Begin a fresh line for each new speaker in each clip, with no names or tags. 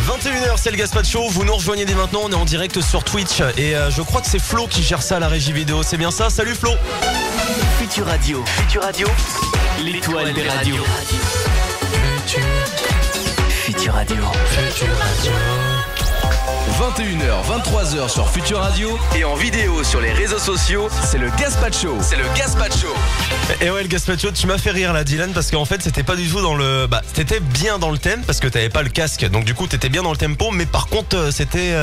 21h, c'est le Gaspacho, vous nous rejoignez dès maintenant, on est en direct sur Twitch et je crois que c'est Flo qui gère ça à la régie vidéo, c'est bien ça? Salut Flo.
Futur Radio, l'étoile des radios. Futur Radio.
21h, 23h sur Futur Radio et en vidéo sur les réseaux sociaux, c'est le Gaspacho.
Et ouais, le Gaspacho, tu m'as fait rire là, Dylan, parce qu'en fait, c'était pas du tout dans le. Bah, t'étais bien dans le thème parce que t'avais pas le casque, donc du coup, t'étais bien dans le tempo, mais par contre, c'était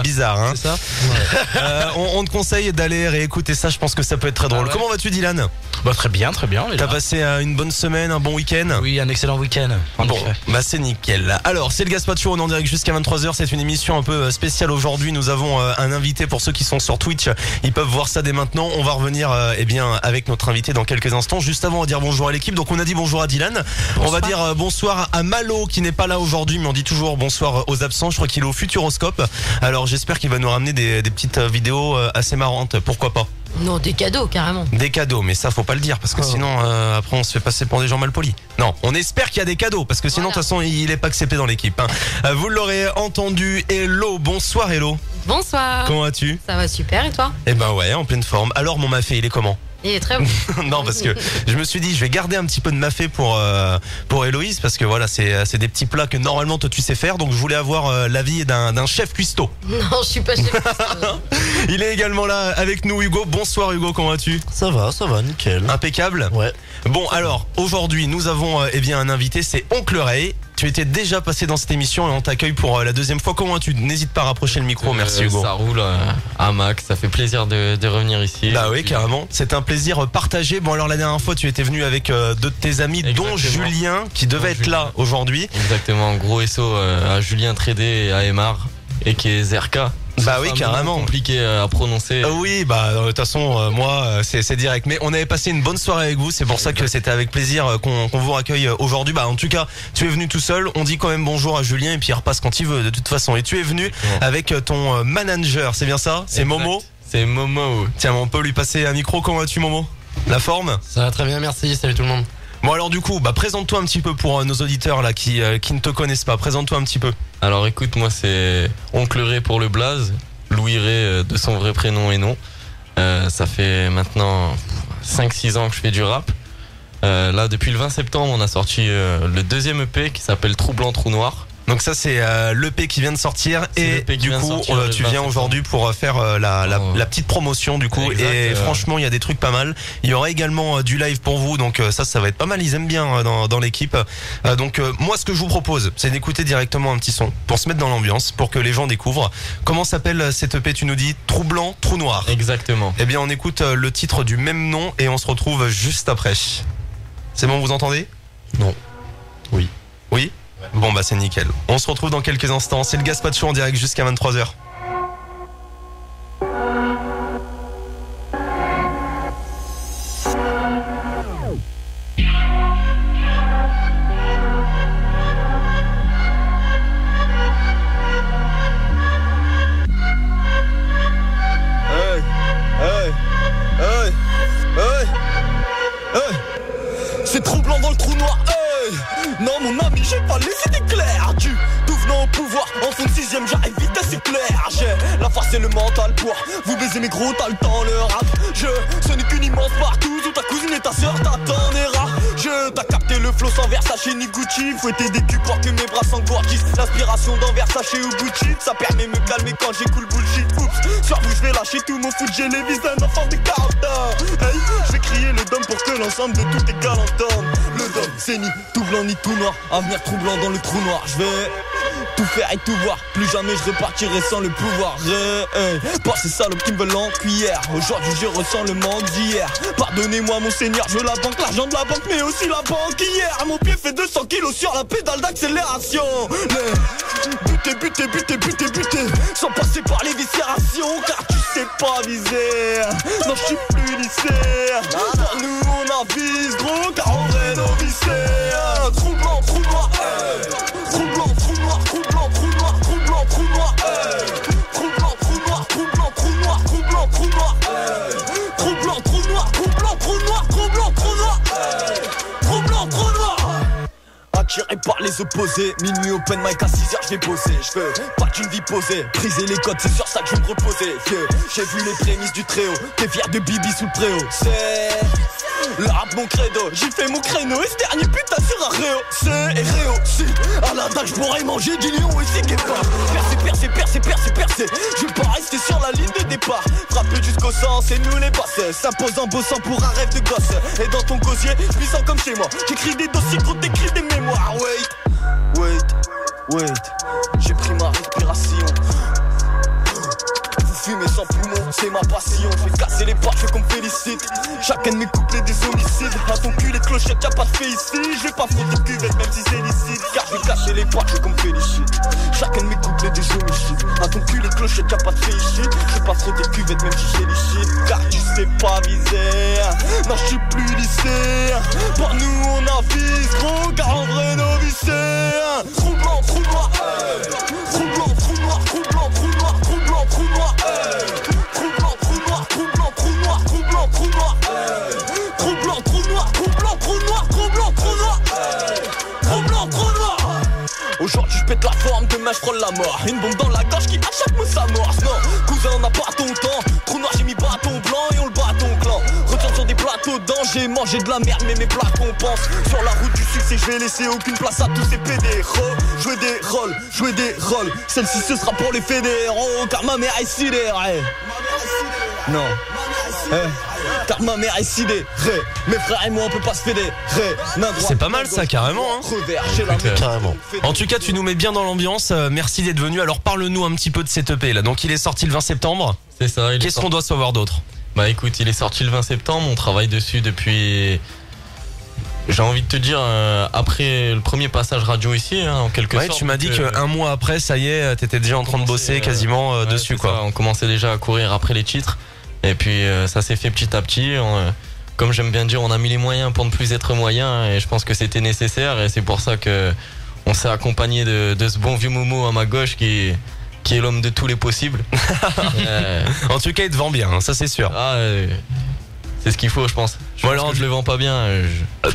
bizarre, hein.
C'est ça.
On te conseille d'aller réécouter ça, je pense que ça peut être très drôle.
Ah ouais.
Comment vas-tu, Dylan?
Bah très bien.
T'as passé une bonne semaine, un bon week-end?
Oui, un excellent week-end.
Bon, bah c'est nickel. Alors, c'est le Gaspacho, on est en direct jusqu'à 23h. C'est une émission un peu spéciale aujourd'hui. Nous avons un invité pour ceux qui sont sur Twitch. Ils peuvent voir ça dès maintenant. On va revenir avec notre invité dans quelques instants. Juste avant, on va dire bonjour à l'équipe. Donc, on a dit bonjour à Dylan. Bonsoir. On va dire bonsoir à Malo qui n'est pas là aujourd'hui, mais on dit toujours bonsoir aux absents. Je crois qu'il est au Futuroscope. Alors, j'espère qu'il va nous ramener des petites vidéos assez marrantes. Pourquoi pas?
Non, des cadeaux, carrément.
Des cadeaux, mais ça faut pas le dire parce que sinon après on se fait passer pour des gens mal polis. Non, on espère qu'il y a des cadeaux parce que sinon de toute façon il est pas accepté dans l'équipe, hein. Vous l'aurez entendu. Hello, bonsoir Hello.
Bonsoir.
Comment vas-tu?
Ça va super, et toi?
Eh ben ouais, en pleine forme. Alors mon mafé, il est comment?
Il est très bon.
Non, parce que je me suis dit je vais garder un petit peu de mafé pour Héloïse parce que voilà, c'est des petits plats que normalement toi tu sais faire, donc je voulais avoir l'avis d'un chef cuistot.
Non, je suis pas chef.
Il est également là avec nous, Hugo. Bonsoir Hugo, comment vas-tu?
Ça va, nickel.
Impeccable.
Ouais.
Bon, alors aujourd'hui nous avons un invité, c'est Oncle Ray. Tu étais déjà passé dans cette émission et on t'accueille pour la deuxième fois. Comment vas-tu? N'hésite pas à rapprocher le micro, merci Hugo.
Ça roule à max, ça fait plaisir de revenir ici.
Bah oui, carrément, c'est un plaisir partagé. Bon, alors la dernière fois tu étais venu avec deux de tes amis. Exactement. Dont Julien qui devait être là aujourd'hui.
Exactement, gros SO à Julien Trédé et à Emar et qui est Zerka.
Bah oui, carrément.
Compliqué à prononcer.
Oui, bah de toute façon moi c'est direct. Mais on avait passé une bonne soirée avec vous, c'est pour ça que c'était avec plaisir qu'on vous accueille aujourd'hui. Bah en tout cas, tu es venu tout seul. On dit quand même bonjour à Julien et puis il repasse quand il veut de toute façon. Et tu es venu avec ton manager, c'est bien ça? C'est exact. Momo.
C'est Momo.
Tiens, on peut lui passer un micro. Comment vas-tu Momo? La forme?
Ça va très bien, merci. Salut tout le monde.
Bon alors du coup, bah présente-toi un petit peu pour nos auditeurs là qui ne te connaissent pas. Présente-toi un petit peu.
Alors écoute, moi c'est Oncle Ray pour le blaze. Louis Ray de son vrai prénom et nom. Ça fait maintenant 5-6 ans que je fais du rap. Là depuis le 20 septembre on a sorti le deuxième EP qui s'appelle Trou Blanc Trou Noir. Donc ça c'est l'EP qui vient de sortir et du coup tu viens aujourd'hui pour faire la petite promotion du coup. Exact, et franchement il y a des trucs pas mal. Il y aura également du live pour vous, donc ça va être pas mal, ils aiment bien dans l'équipe. Donc moi ce que je vous propose c'est d'écouter directement un petit son pour se mettre dans l'ambiance, pour que les gens découvrent. Comment s'appelle cette EP? Tu nous dis Trou Blanc Trou Noir. Exactement.
Eh bien on écoute le titre du même nom et on se retrouve juste après. C'est bon, vous entendez?
Non. Oui.
Oui? Bon bah c'est nickel. On se retrouve dans quelques instants. C'est le Gaspacho en direct jusqu'à 23h.
C'est troublant dans le trou noir. Non mon ami, j'ai pas les idées claires. Tu tout venant au pouvoir, en fond de 6ème, j'arrive vite c'est clair. J'ai la force et le mental pour vous baiser mes gros, t'as le temps, le rap. Ce n'est qu'une immense partout où ta cousine et ta sœur t'attendra. T'as capté le flow sans Versace ni Gucci. Fouetter des culs pour que mes bras s'engorgissent. L'inspiration dans Versace ou Gucci, ça permet me calmer quand j'écoule bullshit. Oups, sur vous je vais lâcher tout mon foot, j'ai les vis d'un enfant de 40 ans. Hey, je vais crier le dôme pour que l'ensemble de tous tes gars l'entendent. Le dôme, c'est ni tout blanc ni tout noir. Avenir troublant dans le trou noir. Je vais tout faire et tout voir. Plus jamais je repartirai sans le pouvoir. Pas ces salopes qui me veulent en cuillère. Aujourd'hui je ressens le manque d'hier. Pardonnez-moi mon seigneur, je veux la banque, l'argent de la banque, mais aussi la banque hier. Mon pied fait 200 kilos sur la pédale d'accélération. Buter sans passer par les viscérations. Car tu sais pas viser. Non je suis plus lycée. Pour nous on avise gros car on est novice. Trou blanc, trou noir. Trou blanc, trou noir, trou blanc, trou noir, trou blanc, trou noir. Trou blanc, trou noir, trou blanc, trou noir, trou blanc, trou noir. Trou blanc, trou noir, trou blanc, trou noir, trou blanc, trou noir. Trou blanc, trou noir. attiré par les opposés. Minuit open mic à 6h, je vais bosser. Je veux pas d'une vie posée, briser les codes, c'est sur ça que je vais me reposer. J'ai vu les prémices du tréau, t'es fier de Bibi sous le préau. C'est le rap mon credo, j'ai fait mon créneau et ce dernier putain sur un réo. C'est réo, si à la dalle je pourrais manger du lion et c'est guépard. Percé, je vais pas rester sur la ligne de départ. Frapper jusqu'au sang, c'est nous les basseurs. S'impose en bossant pour un rêve de gosse. Et dans ton gosier, puissant comme chez moi. J'écris des dossiers quand t'écris des mémoires. Wait, j'ai pris ma respiration. Fumer sans poumon, c'est ma passion. Je vais casser les barres, je veux qu'on me félicite. Chacun de mes couplets des homicides. À ton cul les clochettes, y'a pas de fait ici. Je vais pas frotter cuvette même si c'est licite. Car je vais casser les barres, je veux qu'on me félicite. Chacun de mes couplets des homicides. À ton cul les clochettes, y'a pas de fait ici. Je vais pas frotter cuvette même si c'est licite. Car tu sais pas viser. Non je suis plus lycéen. Pour nous on avise gros, car en vrai novicé. Trou blanc, trou noir. Trou blanc, trou noir, trou blanc, trou noir, trou blanc, trou noir. Trou blanc, trou noir, trou blanc, trou noir, trou blanc, trou noir. Trou blanc, trou noir, trou blanc, trou noir, trou blanc, trou noir. Trou blanc, trou noir. Aujourd'hui je pète la forme, demain je frôle la mort. Une bombe dans la gorge qui à chaque mot s'amorce. Non, cousin on n'a pas ton temps. Trou noir j'ai mis bâton blanc et on le bat ton clan. Retourne sur des plateaux d'Angers, manger de la merde mais mes plats compense. Sur la route du succès je vais laisser aucune place à tous ces pédéros. Jouer des rôles. Celle-ci ce sera pour les fédéraux. Car ma mère est sidérée. Non. Car ma mère est sidérée. Mes frères et moi on peut pas se fédérer.
C'est pas mal ça carrément
Carrément.
En tout cas tu nous mets bien dans l'ambiance. Merci d'être venu. Alors parle-nous un petit peu de cet EP là. Donc il est sorti le 20 septembre.
C'est ça.
Qu'est-ce qu'on doit savoir d'autre?
Bah écoute, il est sorti le 20 septembre. On travaille dessus depuis... J'ai envie de te dire, après le premier passage radio ici, hein, en quelque sorte.
Ouais, tu m'as dit qu'un mois après, ça y est, t'étais déjà en train de bosser quasiment dessus quoi.
Ça, on commençait déjà à courir après les titres. Et puis ça s'est fait petit à petit. Comme j'aime bien dire, on a mis les moyens pour ne plus être moyen. Et je pense que c'était nécessaire. Et c'est pour ça que on s'est accompagné de ce bon vieux Momo à ma gauche qui est l'homme de tous les possibles.
En tout cas, il te vend bien, hein, ça c'est sûr.
C'est ce qu'il faut, je pense. Je le vends pas bien.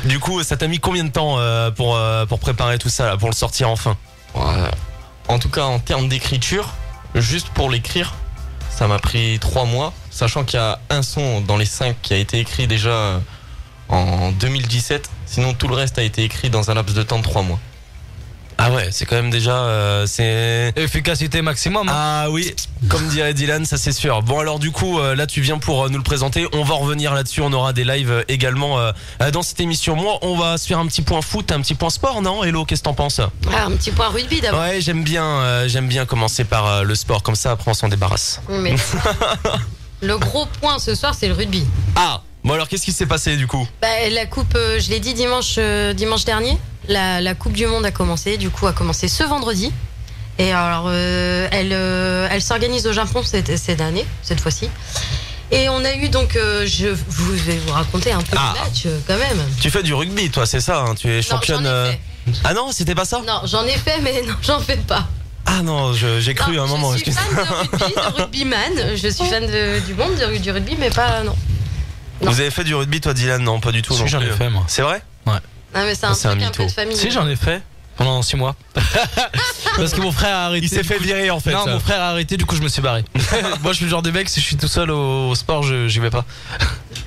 Du coup, ça t'a mis combien de temps pour préparer tout ça, là, pour le sortir enfin?
En tout cas, en termes d'écriture, juste pour l'écrire, ça m'a pris 3 mois. Sachant qu'il y a un son dans les 5 qui a été écrit déjà en 2017. Sinon, tout le reste a été écrit dans un laps de temps de 3 mois.
Ah ouais, c'est quand même déjà... c'est
efficacité maximum. Hein.
Ah oui, comme dirait Dylan, ça c'est sûr. Bon alors du coup, là tu viens pour nous le présenter. On va revenir là-dessus, on aura des lives également dans cette émission. Moi, on va se faire un petit point foot, un petit point sport, non? Hello, qu'est-ce que t'en penses?
Un petit point rugby d'abord.
Ouais, j'aime bien commencer par le sport, comme ça après on s'en débarrasse.
Mais le gros point ce soir, c'est le rugby.
Ah, bon alors qu'est-ce qui s'est passé du coup?
La coupe, je l'ai dit dimanche dernier. La Coupe du Monde a commencé ce vendredi. Et alors, elle s'organise au Japon cette fois-ci. Et on a eu donc, je vais vous raconter un peu le match quand même.
Tu fais du rugby, toi, c'est ça, hein? Tu es championne.
Non, j'en ai fait.
Ah non, c'était pas ça?
Non, j'en ai fait, mais non, j'en fais pas.
Ah non, j'ai cru à un moment.
Je suis fan de rugby, de rugbyman. Je suis fan du monde du rugby, mais pas non.
Vous avez fait du rugby, toi, Dylan? Non, pas du tout.
Si, j'en ai fait, moi.
C'est vrai?
Ouais.
Ah mais c'est un truc un peu de famille.
Si, j'en ai fait pendant 6 mois. Parce que mon frère a arrêté.
Il s'est fait virer en fait.
Non, mon frère a arrêté, du coup je me suis barré. Moi je suis le genre de mec, si je suis tout seul au sport, j'y vais pas.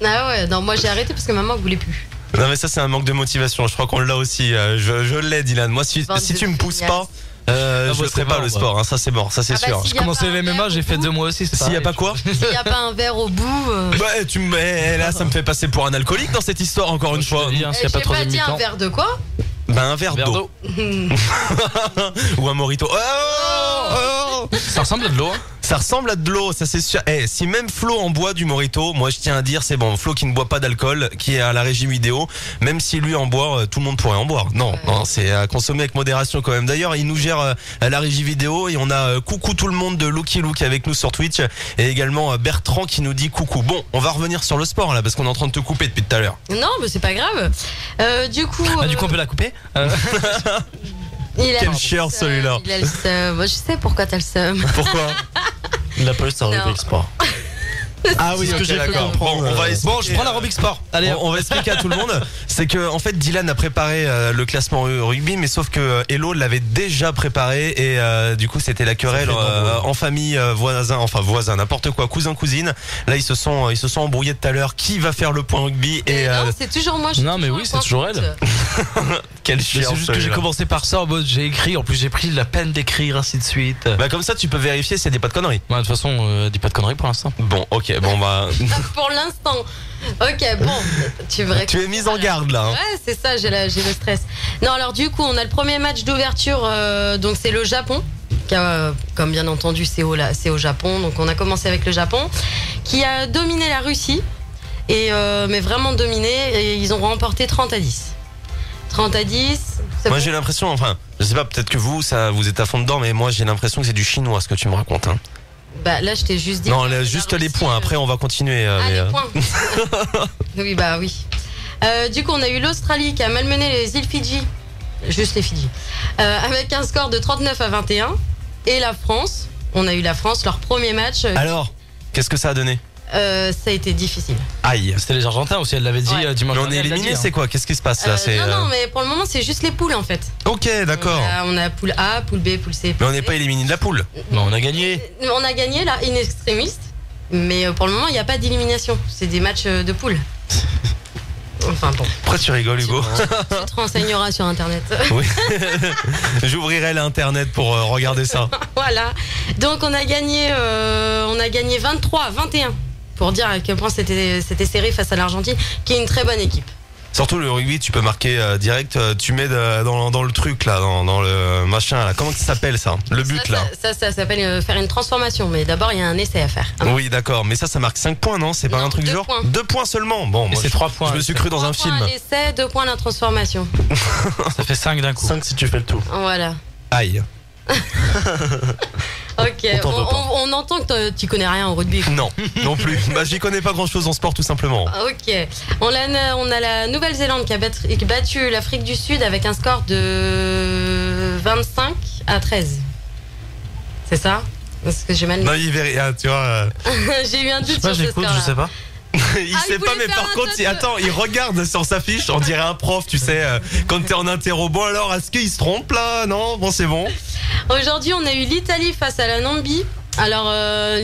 Ah ouais, non, moi j'ai arrêté parce que maman voulait plus.
Non mais ça c'est un manque de motivation, je crois qu'on l'a aussi. Je l'ai, Dylan. Moi si tu me pousses pas, je ne ferai pas le sport, hein, ça c'est mort, ça c'est sûr.
Je commençais les MMA, j'ai fait 2 mois aussi.
S'il n'y a pas quoi?
S'il n'y a pas un verre au bout.
Ouais, là ça me fait passer pour un alcoolique dans cette histoire encore une fois.
J'ai pas dit un verre de quoi?
Un verre d'eau. Ou un mojito.
Ça ressemble à de l'eau.
Ça ressemble à de l'eau, ça c'est sûr. Si même Flo en boit du mojito, moi je tiens à dire c'est bon. Flo qui ne boit pas d'alcool, qui est à la régie vidéo, même si lui en boit, tout le monde pourrait en boire. Non, c'est à consommer avec modération quand même. D'ailleurs, il nous gère la régie vidéo et on a coucou tout le monde de Lucky Luke avec nous sur Twitch et également Bertrand qui nous dit coucou. Bon, on va revenir sur le sport là parce qu'on est en train de te couper depuis tout à l'heure.
Non, mais c'est pas grave. Du coup
on peut la couper.
Quel chieur celui-là.
Il a le seum. Moi, je sais pourquoi t'as le seum.
Pourquoi?
Il a pas eu sa rubrique sport.
Ah oui,
C'est ce que
ok,
j'ai cru
d'accord.
comprendre.
Bon, on va expliquer,
Bon, je prends l'aérobic sport. Allez,
on va expliquer à tout le monde. C'est que en fait Dylan a préparé le classement rugby, mais sauf que Hello l'avait déjà préparé et du coup c'était la querelle en famille, voisin, n'importe quoi, cousin cousine. Là ils se sont embrouillés tout à l'heure. Qui va faire le point rugby et
Non, c'est toujours moi. je suis
Non, mais
toujours
oui,
un
c'est
point
toujours
foot.
elle.
quel
Mais
chien.
c'est juste que j'ai commencé par ça en mode j'ai écrit, en plus j'ai pris la peine d'écrire, ainsi de suite.
Bah comme ça tu peux vérifier si elle dit pas de conneries.
Ouais, de toute façon, dis pas de conneries pour l'instant.
Bon, ok, bon bah
Pour l'instant. Ok, bon. Tu me
tu es mise en garde là. Hein.
Ouais, c'est ça, j'ai le stress. Non, alors du coup, on a le premier match d'ouverture, donc c'est le Japon. Comme bien entendu, c'est au Japon. Donc on a commencé avec le Japon, qui a dominé la Russie, mais vraiment dominé, et ils ont remporté 30-10. 30-10.
Moi j'ai l'impression, enfin, je sais pas, peut-être que vous êtes à fond dedans, mais moi j'ai l'impression que c'est du chinois ce que tu me racontes. Hein.
Bah là, je t'ai juste dit.
Non,
que
juste
la
les
Russie,
points. Après, on va continuer.
les points. Oui, bah oui. Du coup, on a eu l'Australie qui a malmené les îles Fidji, juste les Fidji, avec un score de 39-21. Et la France, on a eu la France, leur premier match.
Alors, qu'est-ce que ça a donné?
Ça a été difficile.
Aïe.
C'était les Argentins aussi, elle l'avait dit dimanche
Mais on est
dernier, elle l'a
éliminé,
dit, hein.
c'est quoi? Qu'est-ce qui se passe là?
Non, mais pour le moment, c'est juste les poules en fait.
Ok, d'accord.
On a poule A, poule B, poule C.
Mais on n'est pas éliminé de la poule.
Mais on a gagné.
On a gagné là, in extremis. Mais pour le moment, il n'y a pas d'élimination. C'est des matchs de poule. Enfin bon.
Pourquoi tu rigoles, Hugo?
Tu te renseigneras sur internet.
Oui. J'ouvrirai l'internet pour regarder ça.
Voilà. Donc on a gagné 23-21. Pour dire à quel point c'était serré face à l'Argentine, qui est une très bonne équipe.
Surtout le rugby, tu peux marquer direct. Tu mets dans le truc là, dans le machin là. Comment ça s'appelle ça? Le but là.
Ça s'appelle faire une transformation. Mais d'abord, il y a un essai à faire.
Oui, d'accord. Mais ça marque 5 points, non? C'est pas
Non,
un truc
2
du genre?
points.
2 points seulement. Bon, moi,
c'est 3 points.
Je me suis cru dans un
3
film.
points l'essai, 2 points la transformation.
Ça fait 5 d'un coup.
5 si tu fais le tout.
Voilà.
Aïe.
Ok, on entend que tu connais rien au rugby.
Non, non plus. Bah, j'y connais pas grand chose en sport, tout simplement.
Ok. On a la Nouvelle-Zélande qui a battu l'Afrique du Sud avec un score de 25-13. C'est ça? Parce que j'ai mal.
Non, il verra, tu vois.
J'ai eu un doute
Moi,
sur ce
j'écoute,
score.
je sais pas.
Il sait
il
pas,
voulait
mais
faire
par
un
contre,
test.
attends, il regarde sur sa fiche, on dirait un prof, tu sais, quand t'es en interro. Bon, alors, est-ce qu'il se trompe là? Non? Bon, c'est bon.
Aujourd'hui, on a eu l'Italie face à la Namibie. Alors,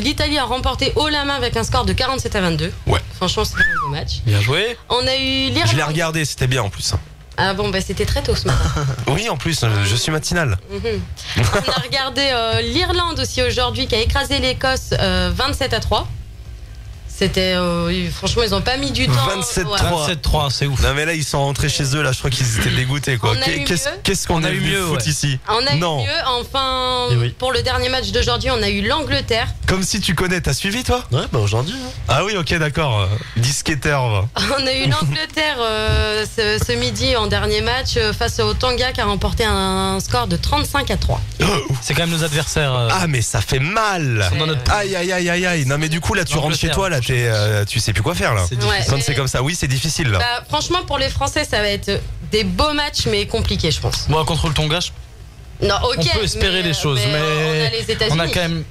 l'Italie a remporté haut la main avec un score de 47-22.
Ouais.
Franchement, c'était un beau match.
Bien joué.
On a eu
Je l'ai
l'Irlande.
regardé, c'était bien en plus.
Ah bon, bah c'était très tôt ce matin.
Oui, en plus, je suis matinal.
On a regardé l'Irlande aussi aujourd'hui qui a écrasé l'Écosse 27-3. C'était franchement, ils ont pas mis du temps.
27-3.
Ouais.
27-3, c'est ouf.
Non, mais là, ils sont rentrés chez eux, là, je crois qu'ils étaient dégoûtés, quoi.
On a eu
Qu'est-ce qu'on
On
a
a eu
eu
mieux,
foot
ouais.
ici?
On a
Non.
eu mieux. Enfin,
Et oui.
pour le dernier match d'aujourd'hui, on a eu l'Angleterre.
Comme si tu connais, t'as suivi, toi?
Ouais, bah aujourd'hui. Hein.
Ah oui, ok, d'accord. Disquetteur, va.
On a eu l'Angleterre ce midi en dernier match face au Tonga qui a remporté un score de 35-3.
C'est quand même nos adversaires.
Ah, mais ça fait mal.
sont dans notre-
Aïe, aïe, aïe, aïe, aïe. Non, mais du coup, là, tu rentres chez toi, là, tu sais plus quoi faire, là.
C'est
Ouais,
Quand
mais-
c'est comme ça, oui, c'est difficile, là.
Bah, franchement, pour les Français, ça va être des beaux matchs, mais compliqués, je pense.
Moi, contre le Tonga,
Non, ok.
on peut espérer des choses, mais
on a les États-Unis.
on a quand même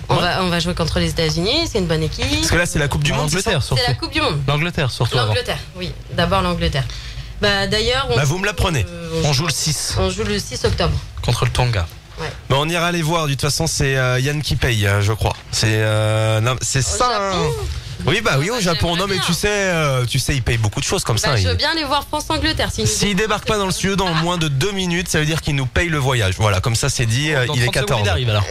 On va jouer contre les États-Unis, c'est une bonne équipe.
Parce que là, c'est la Coupe du Monde, c'est ça?
l'Angleterre surtout.
C'est la Coupe du Monde.
L'Angleterre surtout. avant.
L'Angleterre, oui. D'abord l'Angleterre. Bah d'ailleurs,
Bah, vous me l'apprenez.
On joue le 6
on joue le 6 octobre.
contre le Tonga.
Bah, on ira les voir. De toute façon, c'est Yann qui paye, je crois. C'est ça.
Japon
hein. Oui, bah oui, au
Bah,
Japon.
j'aimerais
Non, mais
bien.
tu sais, il paye beaucoup de choses comme ça.
Bah, je
il-
veux bien aller voir France-Angleterre.
S'il débarque pas dans le studio dans moins de 2 minutes, ça veut dire qu'il nous paye le voyage. Voilà, comme ça c'est dit,
Dans
il est
30 secondes,
14.
il arrive alors.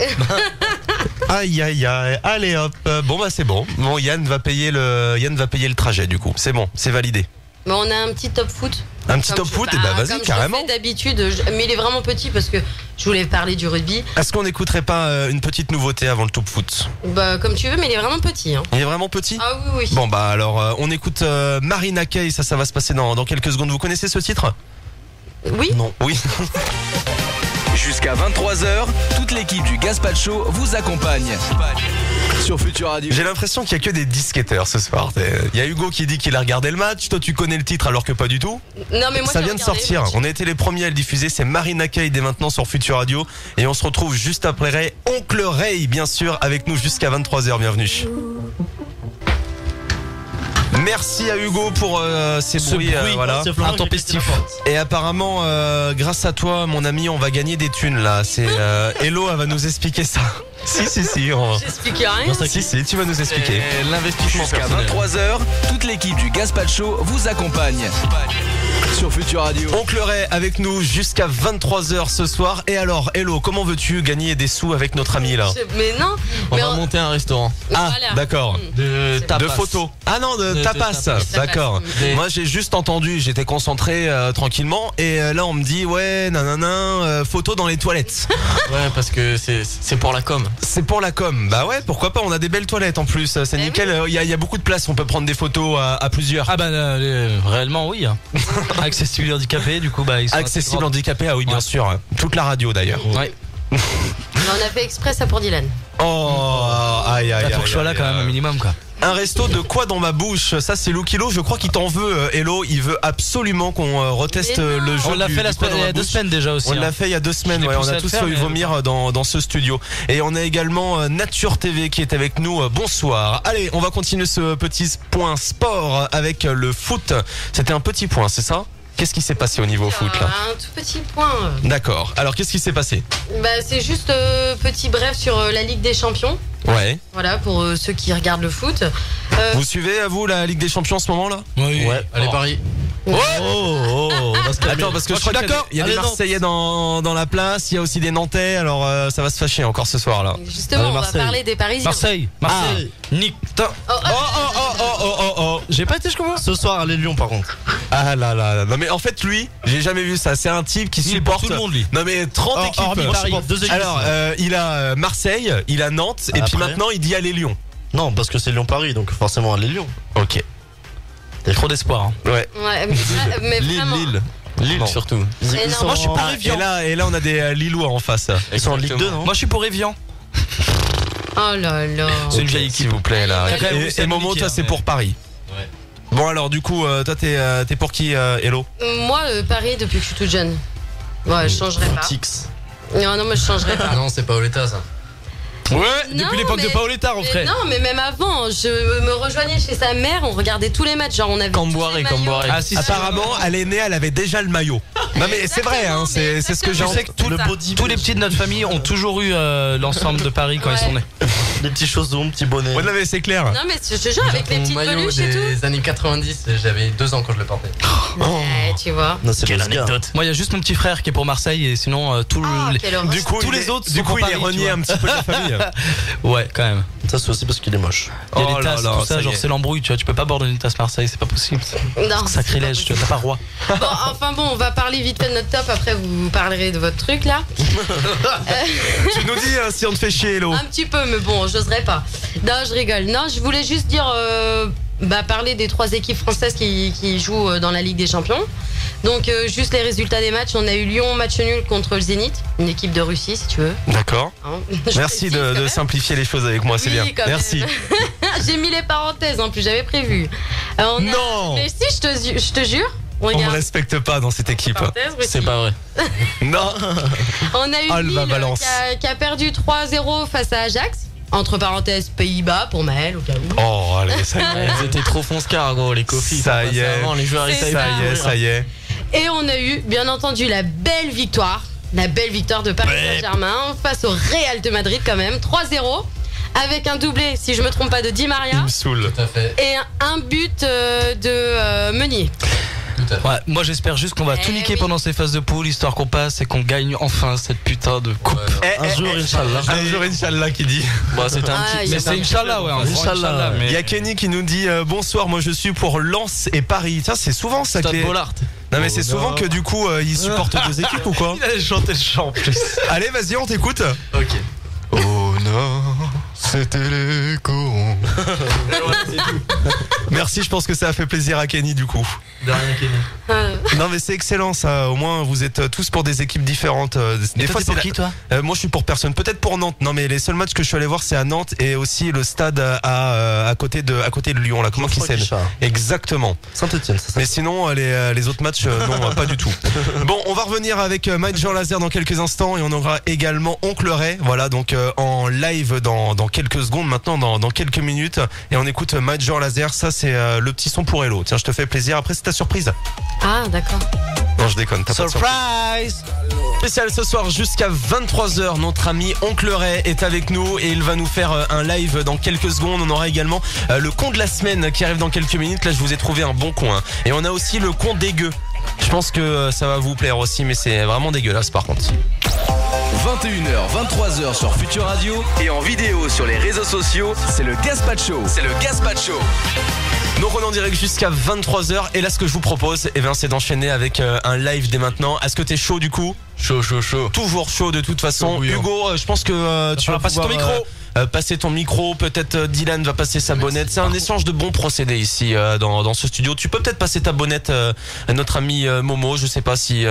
Aïe aïe aïe, allez hop. Bon bah c'est bon. Bon, Yann va payer le trajet du coup. C'est bon, c'est validé.
Mais on a un petit top foot.
Un petit
Comme
top
je-
foot, et bah vas-y
comme
carrément.
Je le fais d'habitude, mais il est vraiment petit parce que je voulais parler du rugby.
Est-ce qu'on n'écouterait pas une petite nouveauté avant le top foot?
Bah comme tu veux, mais il est vraiment petit. Hein.
Il est vraiment petit?
Ah oui, oui.
Bon bah alors on écoute Marina Kaye, ça va se passer dans quelques secondes. Vous connaissez ce titre?
Oui.
Non. Oui.
Jusqu'à 23h, toute l'équipe du Gaspacho vous accompagne. Sur Futur Radio.
J'ai l'impression qu'il y a que des disquetteurs ce soir. Il y a Hugo qui dit qu'il a regardé le match. Toi tu connais le titre alors que pas du tout.
Non mais moi
Ça
j'ai
vient de
regardé
sortir.
le match.
On a été les premiers à le diffuser. C'est Marina Kaye dès maintenant sur Futur Radio. Et on se retrouve juste après Oncle Ray, bien sûr, avec nous jusqu'à 23h. Bienvenue. Merci à Hugo pour ces bruits, voilà.
Intempestif.
Et apparemment, grâce à toi, mon ami, on va gagner des thunes là. C'est Hello, elle va nous expliquer ça. Si.
J'explique rien.
Si, tu vas nous expliquer.
Et l'investissement jusqu'à 23h, toute l'équipe du Gaspacho vous accompagne. Sur Futur Radio.
Oncle Ray avec nous jusqu'à 23h ce soir. Et alors, Hello, comment veux-tu gagner des sous avec notre ami là?
Mais non.
On va monter un restaurant.
Ah,
Voilà.
d'accord.
De tapas.
De photos. Ah non, de
De
tapas.
tapas.
D'accord.
Des-
Moi, j'ai juste entendu, j'étais concentré tranquillement. Et là, on me dit, ouais, nanana, photo dans les toilettes.
Ouais, parce que c'est pour la com.
C'est pour la com. Bah ouais, pourquoi pas, on a des belles toilettes en plus. C'est nickel. Il y a beaucoup de place, on peut prendre des photos à plusieurs.
Ah bah réellement oui. Hein. Accessible handicapé, du coup bah ils sont
Accessible handicapé, ah oui, bien
Ouais.
sûr. Toute la radio d'ailleurs.
Ouais.
On a fait exprès ça pour Dylan.
Oh, aïe, aïe,
Pour que je sois là
aïe,
quand même
aïe.
un minimum quoi.
Un resto de quoi dans ma bouche? Ça c'est Lou Kilo, je crois qu'il t'en veut, Hello. Il veut absolument qu'on reteste
Mais non.
le jeu.
On l'a fait la semaine, il y a 2 semaines déjà aussi.
On
hein.
l'a fait il y a 2 semaines,
l'ai
ouais, on
poussé
a
à le
tous
faire,
failli
mais-
vomir dans ce studio. Et on a également Nature TV qui est avec nous. Bonsoir. Allez, on va continuer ce petit point sport avec le foot. C'était un petit point, c'est ça? Qu'est-ce qui s'est passé au niveau foot là?
Un tout petit point.
D'accord. Alors qu'est-ce qui s'est passé?
Bah, c'est juste petit bref sur la Ligue des Champions.
Ouais.
Voilà, pour ceux qui regardent le foot.
Vous suivez à vous la Ligue des Champions en ce moment là?
Oui.
Ouais.
Allez, Paris.
Attends, parce que je crois qu'il y a des
Allez, Nantes.
Marseillais dans la place, il y a aussi des Nantais, alors ça va se fâcher encore ce soir là.
Justement,
Allez,
on va
Marseille.
parler des Parisiens.
Marseille. Nick. Putain.
Oh.
J'ai pas été je commence.
Ce soir, allez Lyon par contre.
Ah là. Non mais en fait lui, j'ai jamais vu ça. C'est un type qui
Il est
supporte
pour tout le monde, lui.
Non mais 30 équipes.
hormis
Moi, je
Paris.
supporte 2 équipes.
Alors il a Marseille, il a Nantes et puis
Après.
maintenant il dit allez Lyon.
Non, parce que c'est Lyon-Paris, donc forcément allez Lyon.
OK.
Trop d'espoir. Hein.
Ouais.
Ouais, mais vraiment.
Lille
Non.
surtout.
Ils
Et non.
sont
Moi,
je suis pas
en-
Evian.
Et là on a des Lillois en face.
Ils sont en Ligue 2, non?
Moi je suis pour Evian.
Oh là là.
C'est une vieille
S'il
équipe.
vous plaît là.
T'as quand
même
Et
Lucien
Momo,
Monique,
toi
hein,
c'est
mais-
pour Paris.
Ouais.
Bon alors du coup toi t'es pour qui Hello?
Moi, Paris, depuis que je suis toute jeune. Ouais, je changerai pas.
Tix.
Non, moi, je changerai pas.
Non, c'est pas Oleta ça.
Ouais,
Non,
depuis l'époque de
mais-
Paoletta on
Mais
ferait.
non, mais même avant, je me rejoignais chez sa mère, on regardait tous les matchs, genre on avait
Camboire
tous les
et
maillots.
Camboire.
Ah si,
Apparemment, elle est née, elle avait déjà le maillot. Non mais c'est vrai, hein, c'est ce que j'ai
exactement,
entendu.
c'est
tout
ça.
tous les petits de notre famille ont toujours eu l'ensemble de Paris quand ils sont nés.
Des petits chaussons, petits bonnets.
Ouais, non mais c'est clair.
Non, mais je te jure, avec les
Mon
petites
maillot
peluches et tout.
des années 90, j'avais 2 ans quand je le portais.
Ouais, tu vois.
Non, c'est
Quelle
le Scar.
anecdote. Moi il y a juste mon petit frère qui est pour Marseille et sinon tous
Ah,
les...
quelle horreur.
Du coup,
Tous
il
les
est-
autres
du
sont
coup,
pour
il est
Paris,
renié
tu
un petit peu de la famille.
Ouais quand même.
Ça, c'est aussi parce qu'il est moche.
Il y a
Oh
les
là
tasses,
là,
tout ça,
ça y
genre
est.
c'est l'embrouille, tu vois, tu peux pas boire dans une tasse Marseille, c'est pas possible.
Non,
Sacrilège, tu vois, t'as pas roi.
Bon, enfin bon, on va parler vite fait de notre top, après vous parlerez de votre truc là.
Tu nous dis si on te fait chier, Hello.
Un petit peu, mais bon, j'oserais pas. Non, je rigole. Non, je voulais juste dire, parler des 3 équipes françaises qui jouent dans la Ligue des Champions. Donc, juste les résultats des matchs. On a eu Lyon, match nul contre le Zénith, une équipe de Russie, si tu veux.
D'accord.
Hein. Je
Merci
précise, quand
de
même.
simplifier les choses avec moi, c'est
Oui,
bien.
quand
Merci.
même. J'ai mis les parenthèses en plus, j'avais prévu.
Non.
Mais si, je te jure.
On me
Regarde.
respecte pas dans cette équipe.
Parenthèse, Russie.
C'est pas vrai.
Non.
On a eu
Oh, le
Lille
Valence.
qui a perdu 3-0 face à Ajax. Entre parenthèses, Pays-Bas pour Maël, au cas où.
Oh, allez, ça y est.
Ils étaient trop fonce-car, gros, les coffees.
Ça y est.
Avant, les joueurs, ils
C'est
savaient
Ça y est,
courir.
ça y est.
Et on a eu, bien entendu, la belle victoire de Paris Saint-Germain face au Real de Madrid quand même, 3-0, avec un doublé, si je me trompe pas, de Di
Il
Maria
me saoule.
Tout à fait.
et un but de Meunier.
Tout à fait.
Ouais, moi j'espère juste qu'on va tout niquer
oui.
pendant ces phases de poule histoire qu'on passe et qu'on gagne enfin cette putain de coupe.
Ouais,
Un jour, Inch'Allah.
Un jour, Inch'Allah, qui dit.
Bon, c'était un
Ah,
petit.
il y a
Mais c'est Inch'Allah, ouais, un grand
Inch'Allah.
Inch'Allah,
Il
mais...
y a Kenny qui nous dit bonsoir, moi je suis pour Lens et Paris. Tiens, c'est souvent ça que
Stade
les...
Bollard.
Non mais c'est souvent que du coup ils supportent 2 équipes ou quoi?
Il allait chanter le chant en plus.
Allez, vas-y, on t'écoute.
Ok.
Oh non, c'était les cons. Merci, je pense que ça a fait plaisir à Kenny du coup.
De rien, Kenny.
Non mais c'est excellent ça, au moins vous êtes tous pour des équipes différentes. Des fois
t'es pour
c'est
qui toi?
moi je suis pour personne, peut-être pour Nantes. Non mais les seuls matchs que je suis allé voir c'est à Nantes et aussi le stade à côté de Lyon là, comment il s'appelle? Exactement.
Saint-Etienne, ça.
Mais sinon les autres matchs non pas du tout. Bon, on va revenir avec Mike Jean Laser dans quelques instants et on aura également Oncle Ray, voilà donc en live dans quelques secondes maintenant, dans quelques minutes. minutes et on écoute Major Lazer. Ça c'est le petit son pour Hello. Tiens, je te fais plaisir. Après c'est ta surprise.
Ah, d'accord.
Non, je déconne. T'as pas de surprise.
Surprise.
Spécial ce soir jusqu'à 23h. Notre ami Oncle Ray est avec nous et il va nous faire un live dans quelques secondes. On aura également le con de la semaine qui arrive dans quelques minutes. Là, je vous ai trouvé un bon con. Et on a aussi le con dégueu. Je pense que ça va vous plaire aussi, mais c'est vraiment dégueulasse par contre.
21h, 23h sur Futur Radio et en vidéo sur les réseaux sociaux, c'est le Gaspacho. C'est le Gaspacho.
Donc on est en direct jusqu'à 23h et là ce que je vous propose, c'est d'enchaîner avec un live dès maintenant. Est-ce que t'es chaud du coup ?
Chaud.
Toujours chaud de toute façon.
Bouillant.
Hugo, je pense que tu vas
passer ton
pouvoir, passer ton micro, peut-être Dylan va passer sa bonnette. C'est un échange de bons procédés ici dans ce studio. Tu peux peut-être passer ta bonnette à notre ami Momo, je sais pas si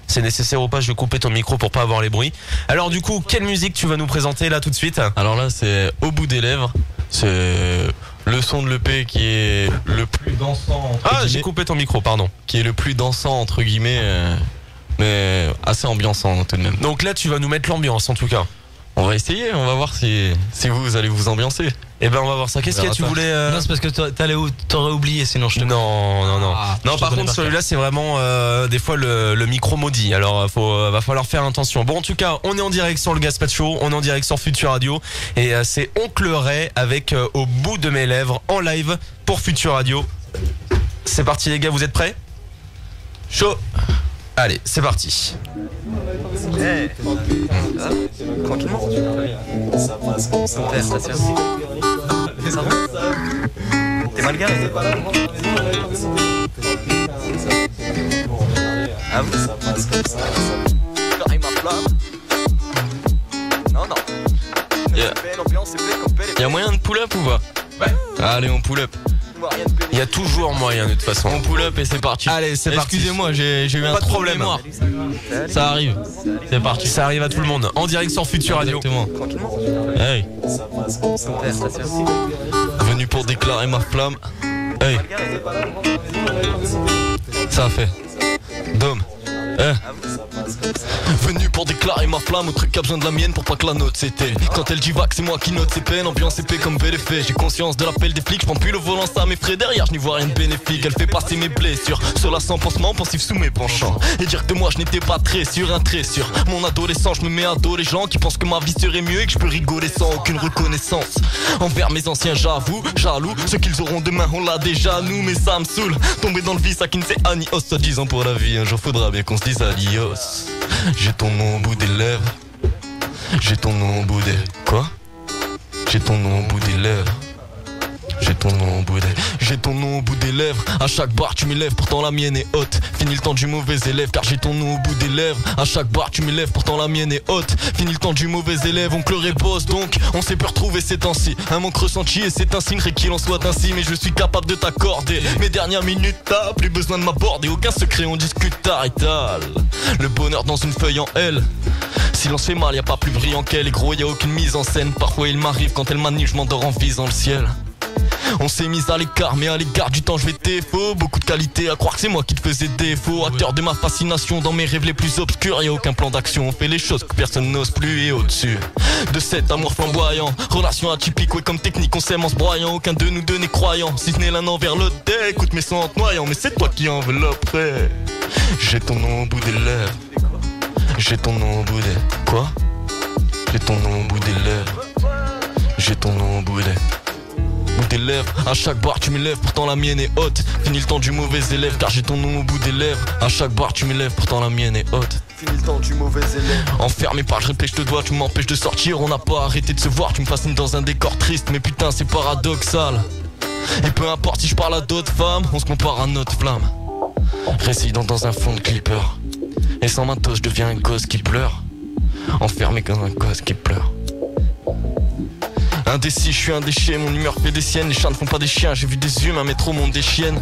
c'est nécessaire ou pas, je vais couper ton micro pour pas avoir les bruits. Alors du coup, quelle musique tu vas nous présenter là tout de suite ?
Alors là, c'est Au bout des lèvres. C'est le son de l'EP qui est le plus dansant.
Ah, j'ai coupé ton micro, pardon.
Qui est le plus dansant entre guillemets, mais assez ambiançant tout de même.
Donc là, tu vas nous mettre l'ambiance en tout cas.
On va essayer, on va voir si vous allez vous ambiancer.
Eh ben on va voir ça. Qu'est-ce que tu voulais
Non, c'est parce que t'aurais oublié, sinon je te.
Non.
Ah,
Non, par contre celui-là c'est vraiment des fois le micro maudit. Alors va falloir faire attention. Bon, en tout cas, on est en direct sur le Gaspacho, on est en direct sur Futur Radio et c'est Oncle Ray avec Au bout de mes lèvres en live pour Futur Radio. C'est parti les gars, vous êtes prêts ? Chaud. Allez, c'est parti.
Tranquillement. Ça passe comme ça. Ça va. T'es mal garé. Ah oui. Ça passe comme ça. Carré ma flamme. Non.
Y'a moyen de pull-up ou pas ? Ouais. Allez, on pull-up.
Il y a toujours moyen de toute façon.
On pull-up et c'est parti.
Allez, c'est parti.
Excusez-moi, j'ai eu un
Pas de
trou
problème.
mémoire. Ça arrive. C'est parti.
Ça arrive à tout le monde. En direct sur Futur Radio.
Exactement. Hey.
Ça passe comme ça.
Venu pour déclarer ma flamme. Hey. Ça a fait. Dom. Venu pour déclarer ma flamme, au truc qui a besoin de la mienne pour pas que la note c'était. Quand elle dit vague, c'est moi qui note ses peines, ambiance épée comme bel effet. J'ai conscience de l'appel des flics, je prends plus le volant, ça mes frais derrière, je n'y vois rien de bénéfique. Elle fait passer mes blessures, sur la sans pansement, pensif sous mes penchants. Et dire que moi je n'étais pas très sûr, un trait sur mon adolescent, je me mets à dos les gens qui pensent que ma vie serait mieux et que je peux rigoler sans aucune reconnaissance. Envers mes anciens, j'avoue, jaloux, ce qu'ils auront demain, on l'a déjà nous, mais ça me saoule. Tomber dans le vice à qui ne sait ani os, soit disant pour la vie, un jour faudra bien qu'on se dise adios. J'ai ton nom au bout des lèvres. J'ai ton nom au bout des... Quoi ? J'ai ton nom au bout des lèvres. J'ai ton nom au bout des... J'ai ton nom au bout des lèvres. À chaque barre tu m'élèves, pourtant la mienne est haute. Fini le temps du mauvais élève, car j'ai ton nom au bout des lèvres. À chaque barre tu m'élèves, pourtant la mienne est haute. Fini le temps du mauvais élève, on pleurait boss donc on s'est pu retrouver ces temps-ci. Un manque ressenti et c'est un signe qu'il en soit ainsi. Mais je suis capable de t'accorder mes dernières minutes, t'as plus besoin de m'aborder. Aucun secret, on discute, t'arrêtal. Le bonheur dans une feuille en L. Silence fait mal, y a pas plus brillant qu'elle. Et gros, y a aucune mise en scène. Parfois il m'arrive quand elle m'anime, je m'endors en visant le ciel. On s'est mis à l'écart, mais à l'égard du temps je vais t'effaux. Beaucoup de qualité à croire que c'est moi qui te faisais défaut. Acteur de ma fascination dans mes rêves les plus obscurs. Y'a aucun plan d'action, on fait les choses que personne n'ose plus. Et au-dessus de cet amour flamboyant, relation atypique, ouais comme technique on s'aime en se broyant. Aucun de nous deux n'est croyant, si ce n'est l'un envers l'autre. Écoute mes sons en te noyant, mais c'est toi qui envelopperais. J'ai ton nom au bout des lèvres. J'ai ton nom au bout des... Quoi ? J'ai ton nom au bout des lèvres. J'ai ton nom au bout des lèvres. À chaque barre tu m'élèves, pourtant la mienne est haute. Fini le temps du mauvais élève, car j'ai ton nom au bout des lèvres. À chaque barre tu m'élèves, pourtant la mienne est haute.
Fini le temps du mauvais élève.
Enfermé par je répète, je te dois, tu m'empêches de sortir. On n'a pas arrêté de se voir, tu me fascines dans un décor triste. Mais putain c'est paradoxal. Et peu importe si je parle à d'autres femmes, on se compare à notre flamme. Résident dans un fond de clipper. Et sans matos je deviens un gosse qui pleure. Enfermé comme un gosse qui pleure. Indécis, je suis un déchet, mon humeur fait des siennes. Les chats ne font pas des chiens, j'ai vu des humains mais trop monde des chiennes.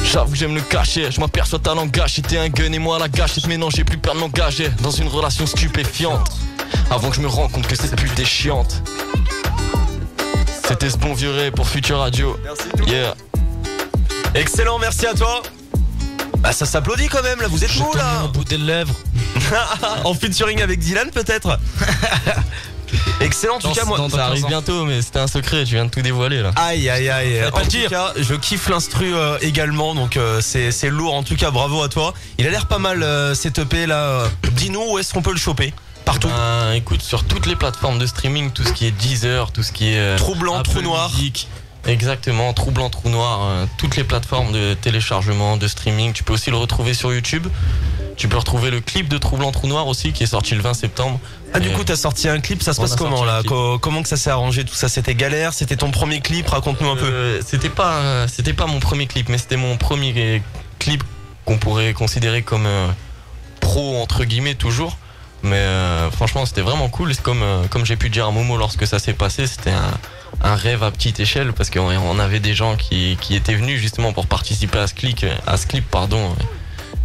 J'avoue que j'aime le cacher, je m'aperçois ta langue gâche. J'étais un gun et moi à la gâchette, mais non j'ai plus peur de m'engager dans une relation stupéfiante. Avant que je me rende compte que cette pute est chiante. C'était ce bon vieux Ray pour Futur Radio. Yeah.
Excellent, merci à toi. Bah ça s'applaudit quand même là, vous êtes beau là.
Au bout des lèvres.
En featuring avec Dylan peut-être. Excellent, en tout cas, moi.
Ça arrive bientôt, mais c'était un secret, tu viens de tout dévoiler là.
Aïe aïe aïe.
Fallait pas
En
le
tout
dire.
cas, je kiffe l'instru également, donc c'est lourd. En tout cas, bravo à toi. Il a l'air pas mal cet EP là. Dis-nous où est-ce qu'on peut le choper? Partout.
Écoute, sur toutes les plateformes de streaming, tout ce qui est Deezer, tout ce qui est
Trou blanc,
Apple
trou noir.
Music, exactement, Trou blanc, trou noir, toutes les plateformes de téléchargement, de streaming. Tu peux aussi le retrouver sur YouTube. Tu peux retrouver le clip de Trou blanc, trou noir aussi, qui est sorti le 20 septembre.
Ah, du
Et
coup, t'as sorti un clip, ça se
on
passe
a
comment
sorti un
là?
clip.
Comment que ça s'est arrangé tout ça? C'était galère? C'était ton premier clip? Raconte-nous un peu.
C'était pas mon premier clip, mais c'était mon premier clip qu'on pourrait considérer comme pro entre guillemets toujours. Mais franchement, c'était vraiment cool. C'est comme j'ai pu dire à Momo lorsque ça s'est passé, c'était un rêve à petite échelle parce qu'on avait des gens qui étaient venus justement pour participer à ce clip, pardon.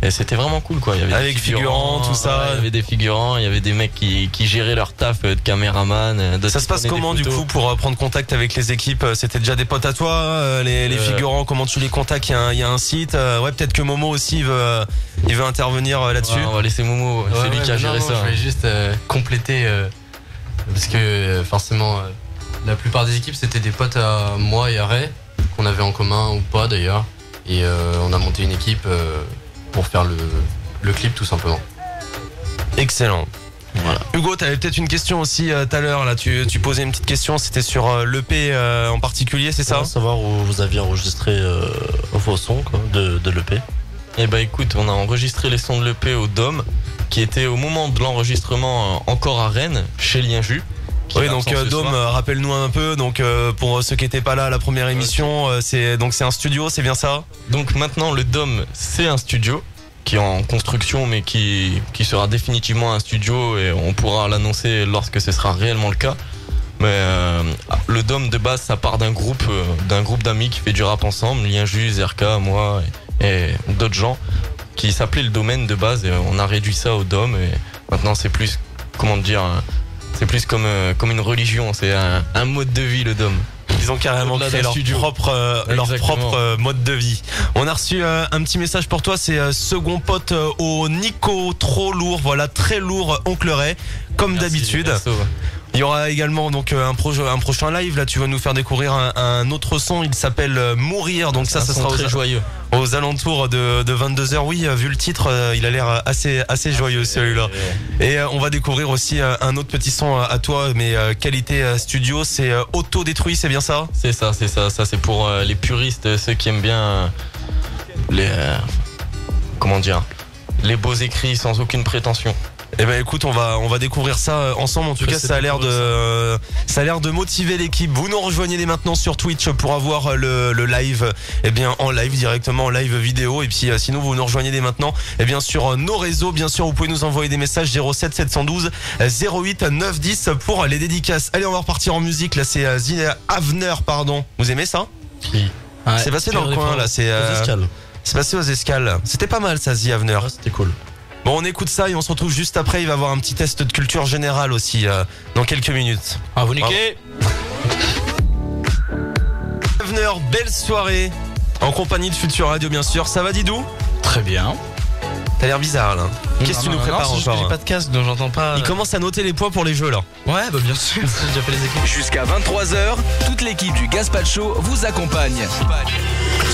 Et c'était vraiment cool quoi. Il y avait
Avec
des
figurants, tout ça.
ouais, il y avait des figurants, il y avait des mecs qui géraient leur taf de caméraman.
Ça se passe comment du coup pour prendre contact avec les équipes? C'était déjà des potes à toi, les figurants? Comment tu les contactes? Il y a un site. Ouais, peut-être que Momo aussi il veut intervenir là-dessus.
Ouais, on va laisser Momo, c'est lui qui a géré ça.
Je voulais juste compléter parce que forcément la plupart des équipes c'était des potes à moi et à Ray qu'on avait en commun ou pas d'ailleurs et on a monté une équipe pour faire le clip tout simplement.
Excellent.
Voilà.
Hugo, t'avais peut-être une question aussi tout à l'heure là. Tu posais une petite question. C'était sur l'EP en particulier, c'est ça?
Pour savoir où vous aviez enregistré vos sons quoi, de l'EP.
Eh ben écoute, on a enregistré les sons de l'EP au Dôme, qui était au moment de l'enregistrement encore à Rennes, chez Lienjus.
Oui, donc Dôme, rappelle-nous un peu. Donc pour ceux qui n'étaient pas là à la première émission, c'est un studio, c'est bien ça?
Donc maintenant le Dôme, c'est un studio qui est en construction, mais qui sera définitivement un studio et on pourra l'annoncer lorsque ce sera réellement le cas. Mais le Dôme de base, ça part d'un groupe d'amis qui fait du rap ensemble, Lienjus, Zerka, moi et d'autres gens, qui s'appelait le Domaine de base et on a réduit ça au Dôme et maintenant c'est plus, comment dire, c'est plus comme une religion, c'est un mode de vie le Dôme.
Ils ont carrément
Au-delà
créé
d'un
leur
studio.
propre mode de vie. On a reçu un petit message pour toi, c'est second pote au Nico, trop lourd, voilà, très lourd, Oncle Ray, comme
Merci,
d'habitude.
merci.
Il y aura également donc un prochain live, là tu vas nous faire découvrir un autre son, il s'appelle Mourir, donc ça sera
très joyeux.
aux alentours de 22h. Oui, vu le titre, il a l'air assez joyeux celui-là. Et on va découvrir aussi un autre petit son à toi, mais qualité studio, c'est Autodétruit, c'est bien ça?
C'est ça, ça c'est pour les puristes, ceux qui aiment bien les comment dire, les beaux écrits sans aucune prétention.
Eh ben écoute, on va découvrir ça ensemble. En tout cas, ça a l'air de motiver l'équipe. Vous nous rejoignez dès maintenant sur Twitch pour avoir le live, eh bien en live directement, en live vidéo. Et puis sinon vous nous rejoignez dès maintenant, eh bien sur nos réseaux. Bien sûr, vous pouvez nous envoyer des messages 07 712 08 910 pour les dédicaces. Allez, on va repartir en musique. Là, c'est Avner, pardon. Vous aimez ça?
Oui.
Ouais,
C'est passé dans le coin là. C'est
Aux escales.
c'est passé aux escales. C'était pas mal ça, The Avner.
Ouais, c'était cool.
Bon, on écoute ça et on se retrouve juste après. Il va y avoir un petit test de culture générale aussi dans quelques minutes.
Ah, vous niquez.
Avner, belle soirée en compagnie de Future Radio, bien sûr. Ça va, Didou?
Très bien.
T'as l'air bizarre là. Qu'est-ce que tu nous prépares
non,
encore?
j'ai pas de casque donc j'entends pas.
Il commence à noter les poids pour les jeux là.
Ouais, bah bien sûr, j'ai déjà fait les équipes.
Jusqu'à 23h, toute l'équipe du Gaspacho vous accompagne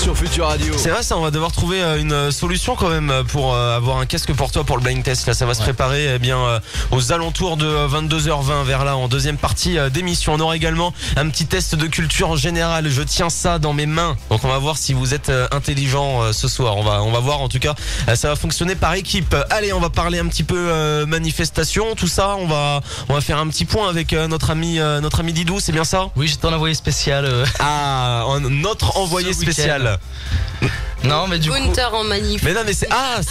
sur Future Radio.
C'est vrai, ça, on va devoir trouver une solution quand même pour avoir un casque pour toi pour le blind test. Là, ça va se préparer eh bien aux alentours de 22h20 vers là en deuxième partie d'émission. On aura également un petit test de culture générale. Je tiens ça dans mes mains. Donc on va voir si vous êtes intelligent ce soir. On va voir en tout cas. Ça va fonctionner par équipe. Allez, on va parler un petit peu manifestation, tout ça. On va faire un petit point avec notre ami Didou. C'est bien ça?
Oui, j'étais en envoyé spécial.
Ah, notre envoyé
Ce
spécial.
Non, mais du coup.
Gunther en manif.
Mais non, mais c'est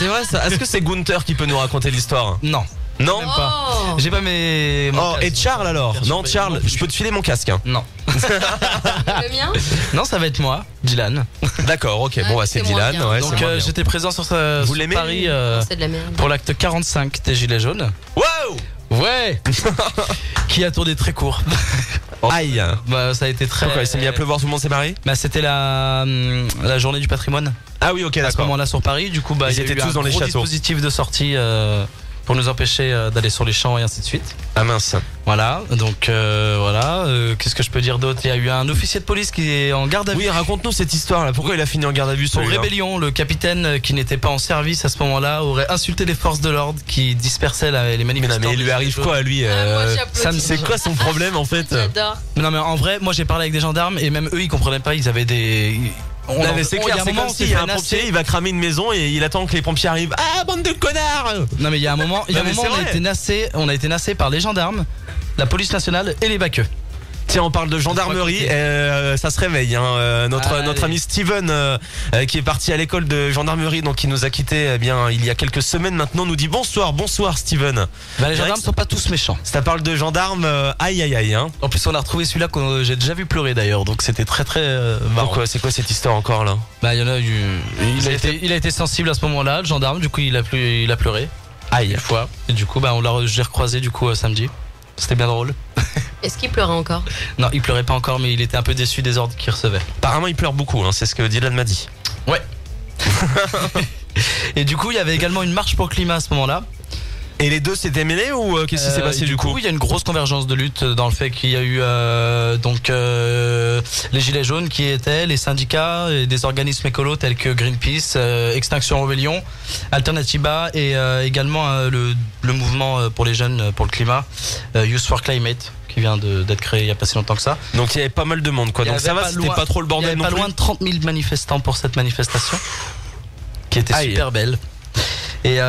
vrai ça. Est-ce que c'est Gunther qui peut nous raconter l'histoire?
Non.
Non.
Même pas.
Oh.
J'ai pas mes. mon
Oh,
casque,
et Charles alors?
Perso,
Non,
pas
Charles,
non plus.
je peux te filer mon casque. Hein.
Non.
Le mien?
Non, ça va être moi, Dylan.
D'accord, ok. Bon, bah, c'est
c'est moins
Dylan.
bien.
Ouais,
Donc
c'est moins bien.
j'étais présent sur
Vous
sur
l'aimez,
Paris
C'est de la merde.
pour l'acte 45 des Gilets jaunes.
Wow.
Ouais. Qui a tourné très court.
Aïe.
Bah ça a été très.
Pourquoi il s'est mis à pleuvoir, tout le monde s'est barré?
Bah c'était la journée du patrimoine.
Ah oui, ok,
À ce
d'accord.
moment-là sur Paris, du coup bah
Ils
il y a
étaient
eu
tous
un
dans les
gros
châteaux.
dispositif de sortie pour nous empêcher d'aller sur les champs et ainsi de suite.
Ah mince.
Voilà, donc voilà. Qu'est-ce que je peux dire d'autre? Il y a eu un officier de police qui est en garde à vue.
Oui, raconte-nous cette histoire là. Pourquoi il a fini en garde à vue
Pour
celui-là?
rébellion, le capitaine qui n'était pas en service à ce moment-là aurait insulté les forces de l'ordre qui dispersaient les
Mais
manifestants.
non, mais il lui arrive quoi à lui
moi, j'applaudis.
C'est quoi son problème en fait?
J'adore.
Non mais en vrai, moi j'ai parlé avec des gendarmes et même eux ils comprenaient pas, ils avaient des...
Non, mais c'est clair, c'est comme s'il y a un pompier, il va cramer une maison et il attend que les pompiers arrivent. Ah, bande de connards!
Non mais il y a un moment,
Non, mais c'est vrai.
on a été nassé par les gendarmes, la police nationale et les baqueux.
Tiens, on parle de gendarmerie, ça se réveille. Hein. Notre ami Steven, qui est parti à l'école de gendarmerie, donc qui nous a quitté il y a quelques semaines maintenant, nous dit bonsoir Steven.
Les gendarmes sont pas tous méchants.
Ça parle de gendarmes, aïe aïe aïe. Hein.
En plus on a retrouvé celui-là que j'ai déjà vu pleurer d'ailleurs, donc c'était très marrant.
Pourquoi? C'est quoi cette histoire encore là?
Il y en a eu. Il a été sensible à ce moment-là, le gendarme, du coup il a pleuré.
Aïe.
Une fois. Et du coup j'ai recroisé du coup samedi. C'était bien drôle.
Est-ce qu'il pleurait encore?
Non, il pleurait pas encore, mais il était un peu déçu des ordres qu'il recevait.
Apparemment il pleure beaucoup, hein, c'est ce que Dylan m'a dit.
Ouais. Et du coup il y avait également une marche pour le climat à ce moment-là.
Et les deux s'étaient mêlés ou qu'est-ce qui s'est passé du coup?
Il y a une grosse convergence de lutte dans le fait qu'il y a eu les gilets jaunes qui étaient les syndicats et des organismes écolos tels que Greenpeace, Extinction Rebellion, Alternativa et également le mouvement pour les jeunes pour le climat, Youth for Climate, qui vient d'être créé il y a pas si longtemps que ça.
Donc il y avait pas mal de monde quoi. Donc ça va, c'était pas trop le bordel non plus.
Il y avait pas loin de 30 000 manifestants pour cette manifestation qui était super belle. Et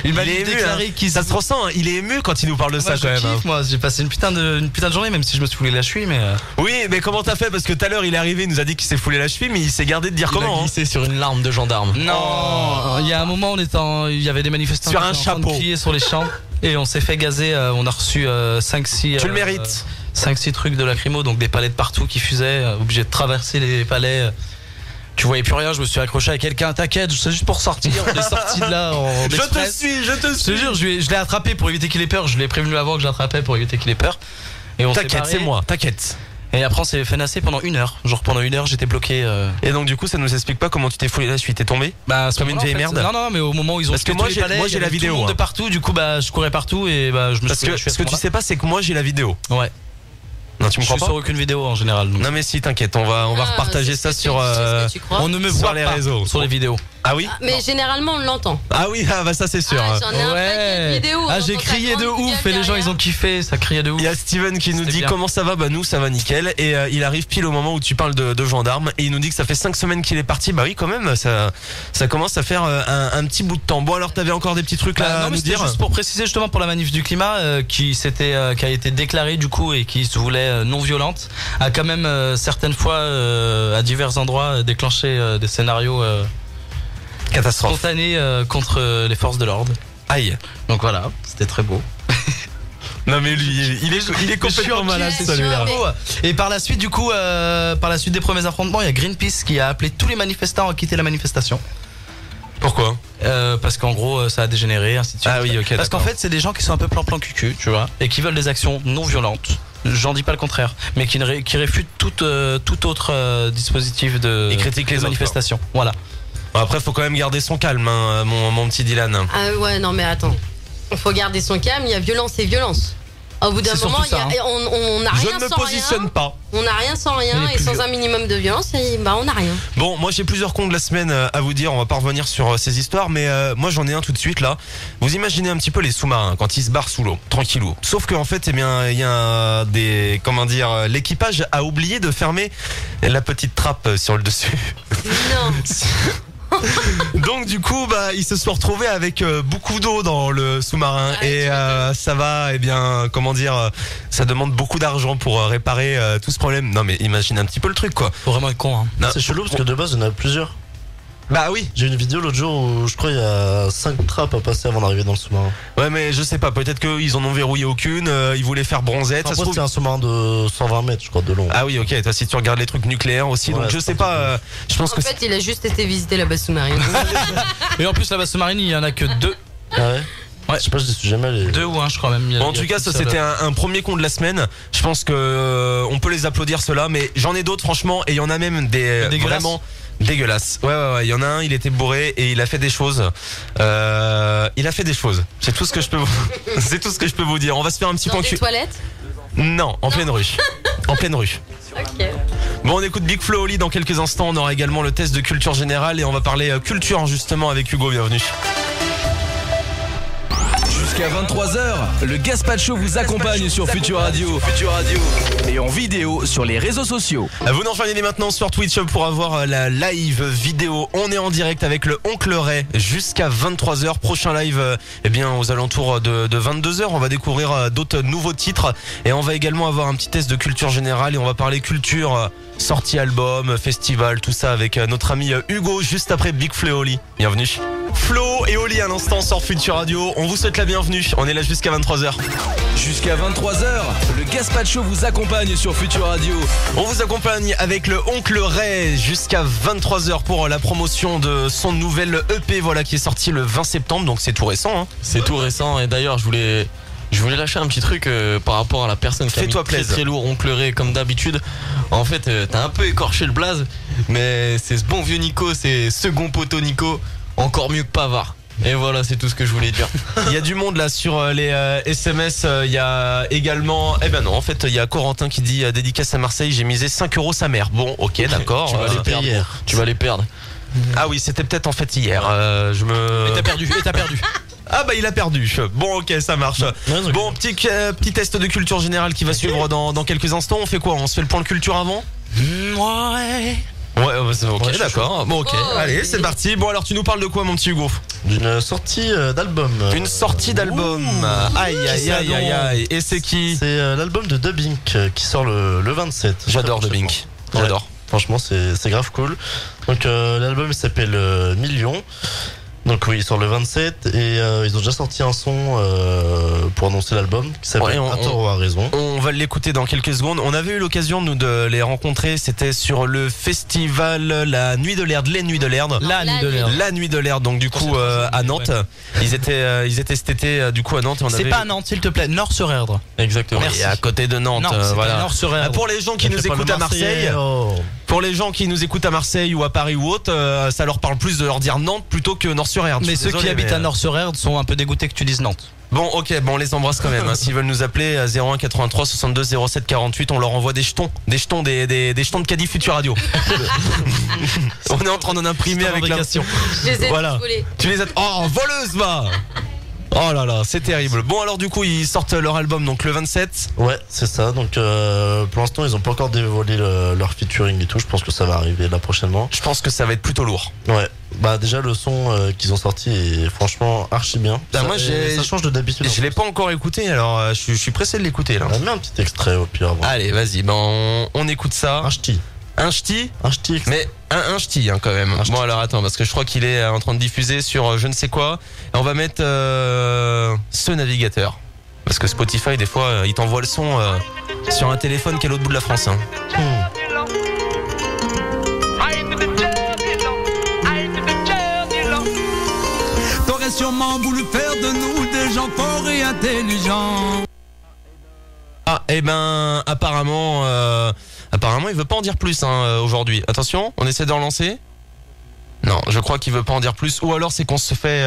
il est ému, ça se ressent, hein. Il est ému quand il nous parle de ça quand même.
Kiffe, moi, j'ai passé une putain de journée, même si je me suis foulé la cheville, mais.
Oui, mais comment t'as fait? Parce que tout à l'heure il est arrivé, il nous a dit qu'il s'est foulé la cheville, mais il s'est gardé de dire comment.
Il a glissé sur une larme de gendarme.
Non, il y a un moment, il y avait des manifestants
sur un
qui
chapeau,
criaient sur les champs, et on s'est fait gazer. On a reçu 5-6.
Tu le mérites.
5-6 trucs de lacrymo, donc des palais de partout qui fusaient, obligé de traverser les palais. Tu voyais plus rien, je me suis accroché à quelqu'un, t'inquiète, c'est juste pour sortir. On est sorti de là en express.
Je te suis.
Je te jure, je l'ai attrapé pour éviter qu'il ait peur. Je l'ai prévenu avant que je l'attrapais pour éviter qu'il ait peur. Et on
t'inquiète, c'est moi, t'inquiète.
Et après on s'est fait nasser pendant 1 heure. Genre pendant 1 heure j'étais bloqué.
Et donc du coup ça nous explique pas comment tu t'es foulé la cheville, t'es tombé? Comme une vieille merde.
Non, mais au moment où ils ont.
Parce que moi j'ai la vidéo.
Tout le monde de partout, du coup je courais partout et je me suis.
Ce que tu sais pas, c'est que moi j'ai la vidéo.
Ouais.
Non, tu me crois
pas?
Je suis
sur aucune vidéo en général. Donc.
Non mais si, t'inquiète, on va repartager ça sur.
On ne me voit
sur les réseaux,
sur les vidéos.
Ah oui?
Mais généralement on l'entend.
Ah oui, ça c'est sûr.
J'en ai un paquet de vidéos.
J'ai crié de ouf et les gens ils ont kiffé, ça criait de ouf.
Il y a Steven qui nous dit comment ça va? Bah nous ça va nickel. Et il arrive pile au moment où tu parles de gendarme et il nous dit que ça fait 5 semaines qu'il est parti. Bah oui quand même, ça commence à faire un petit bout de temps. Bon alors t'avais encore des petits trucs là à nous dire?
Juste pour préciser justement pour la manif du climat qui a été déclarée du coup et qui se voulait non violente, a quand même certaines fois à divers endroits déclenché des scénarios
catastrophe
spontanés contre les forces de l'ordre.
Aïe.
Donc voilà, c'était très beau.
Non mais lui, il est complètement malade celui-là.
Et par la suite du coup, par la suite des premiers affrontements, il y a Greenpeace qui a appelé tous les manifestants à quitter la manifestation.
Pourquoi?
Parce qu'en gros ça a dégénéré, ainsi de suite.
Ah oui, ok.
Parce qu'en fait c'est des gens qui sont un peu plan cucu, tu vois, et qui veulent des actions non violentes. J'en dis pas le contraire, mais qui réfutent tout autre dispositif de manifestation. Voilà.
Bon, après faut quand même garder son calme, hein, mon petit Dylan.
Ah ouais, non mais attends. Il faut garder son calme, il y a violence et violence. Au bout d'un moment, on n'a rien sans rien.
Je ne me positionne pas.
On n'a rien sans rien et sans un minimum de violence, on n'a rien.
Bon, moi j'ai plusieurs cons de la semaine à vous dire, on va pas revenir sur ces histoires, mais moi j'en ai un tout de suite là. Vous imaginez un petit peu les sous-marins quand ils se barrent sous l'eau, tranquillou. Sauf qu'en fait, il y a l'équipage a oublié de fermer la petite trappe sur le dessus.
Non.
Donc du coup ils se sont retrouvés avec beaucoup d'eau dans le sous-marin et ça va ça demande beaucoup d'argent pour réparer tout ce problème. Non mais imagine un petit peu le truc quoi.
Faut vraiment être con hein.
C'est chelou parce que de base il y en a plusieurs.
Bah oui.
J'ai une vidéo l'autre jour où je crois il y a 5 trappes à passer avant d'arriver dans le sous-marin.
Ouais mais je sais pas, peut-être qu'ils en ont verrouillé aucune, ils voulaient faire bronzette.
Enfin, c'est un sous-marin de 120 mètres je crois de long.
Ah oui ok, toi si tu regardes les trucs nucléaires aussi, donc je sais pas, je pense
en fait il a juste été visiter la base sous-marine.
Et en plus la base sous-marine il y en a que 2.
Ah ouais.
Ouais,
Ouais.
Je sais pas, je suis jamais allé.
2 ou 1 je crois même.
Bon, en tout cas, ça c'était un premier con de la semaine. Je pense que on peut les applaudir ceux-là, mais j'en ai d'autres franchement, et il y en a même des vraiment dégueulasses. Ouais, il y en a un, il était bourré et il a fait des choses. Il a fait des choses. C'est tout ce que je peux vous... C'est tout ce que je peux vous dire. On va se faire un petit
Dans
point
des toilettes.
Non, en pleine rue. En pleine rue.
Ok.
Bon, on écoute Big Flo Oli dans quelques instants. On aura également le test de culture générale et on va parler culture justement avec Hugo. Bienvenue.
Jusqu'à 23h, le Gaspacho vous accompagne sur Futur Radio. Et en vidéo sur les réseaux sociaux.
Vous nous rejoignez maintenant sur Twitch pour avoir la live vidéo. On est en direct avec le Oncle Ray jusqu'à 23h. Prochain live, aux alentours de 22h. On va découvrir d'autres nouveaux titres et on va également avoir un petit test de culture générale et on va parler culture, sortie album, festival, tout ça avec notre ami Hugo juste après Big Flo et Oli. Bienvenue. Flo et Oli à l'instant sur Futur Radio. On vous souhaite la bienvenue. On est là jusqu'à 23h.
Jusqu'à 23h, le Gaspacho vous accompagne sur Futur Radio.
On vous accompagne avec le Oncle Ray jusqu'à 23h pour la promotion de son nouvel EP qui est sorti le 20 septembre. Donc c'est tout récent. Hein.
C'est tout récent et d'ailleurs je voulais lâcher un petit truc par rapport à la personne qui a mis très lourd, Oncle Ray comme d'habitude. En fait, t'as un peu écorché le blaze, mais c'est ce bon vieux Nico, c'est second poteau Nico, encore mieux que Pavard. Et voilà, c'est tout ce que je voulais dire.
Il y a du monde là sur les SMS. Il y a également... en fait, il y a Corentin qui dit dédicace à Marseille, j'ai misé 5 € sa mère. Bon, ok, d'accord.
Tu vas les perdre hier. Tu vas les perdre.
Ah oui, c'était peut-être en fait hier.
Et t'as perdu.
Ah bah il a perdu. Bon ok, ça marche. Bon, petit test de culture générale qui va suivre dans quelques instants. On fait quoi? On se fait le point de culture avant?
Ouais.
Ouais, c'est ok, d'accord. Bon ok, allez, c'est parti. Bon alors tu nous parles de quoi mon petit Hugo?
D'une sortie d'album.
Une sortie d'album. Aïe. Et c'est qui?
C'est l'album de Dubbing qui sort le 27.
J'adore Dubbing. J'adore.
Franchement, c'est grave cool. Donc l'album il s'appelle Million. Donc oui, il sort le 27 et ils ont déjà sorti un son pour annoncer l'album qui s'appelle Un taureau a raison.
On va l'écouter dans quelques secondes. On avait eu l'occasion nous de les rencontrer, c'était sur le festival La Nuit de l'Erd, les Nuits de l'Erd. La Nuit de l'Erd, donc du coup à Nantes. Ils étaient cet été du coup à Nantes.
C'est pas à Nantes s'il te plaît, Nord-sur-Erdre.
Exactement.
Merci.
Et à côté de Nantes. Voilà.
Nord-sur-Erdre.
Pour les gens qui nous écoutent à Marseille. Pour les gens qui nous écoutent à Marseille ou à Paris ou autre, ça leur parle plus de leur dire Nantes plutôt que Nord-sur-Erdre.
Mais ceux qui habitent à Nord-sur-Erdre sont un peu dégoûtés que tu dises Nantes.
Bon ok, on les embrasse quand même. S'ils veulent nous appeler à 01 83 62 07 48, on leur envoie des jetons des jetons de caddie Futur Radio. On est en train d'en imprimer avec l'impression.
Je les ai
voilà.
volés.
Tu les as... Oh, voleuse va. Oh là là, c'est terrible. Bon alors du coup ils sortent leur album donc le 27.
Ouais, c'est ça. Donc pour l'instant ils ont pas encore dévoilé leur featuring et tout. Je pense que ça va arriver là prochainement.
Je pense que ça va être plutôt lourd.
Ouais. Bah déjà le son qu'ils ont sorti est franchement archi bien.
Moi
ça change de d'habitude.
Je l'ai pas encore écouté alors je suis pressé de l'écouter là.
Mets un petit extrait au pire. Avant.
Allez vas-y, on écoute ça. Un ch'ti. Mais un ch'ti quand même. Bon alors attends parce que je crois qu'il est en train de diffuser sur je ne sais quoi. Et on va mettre ce navigateur. Parce que Spotify des fois il t'envoie le son sur un téléphone qui est à l'autre bout de la France. Hein.
T'aurais sûrement voulu faire de nous des gens forts et intelligents.
Ah apparemment il veut pas en dire plus aujourd'hui. Attention, on essaie de relancer. Non, je crois qu'il veut pas en dire plus. Ou alors c'est qu'on se fait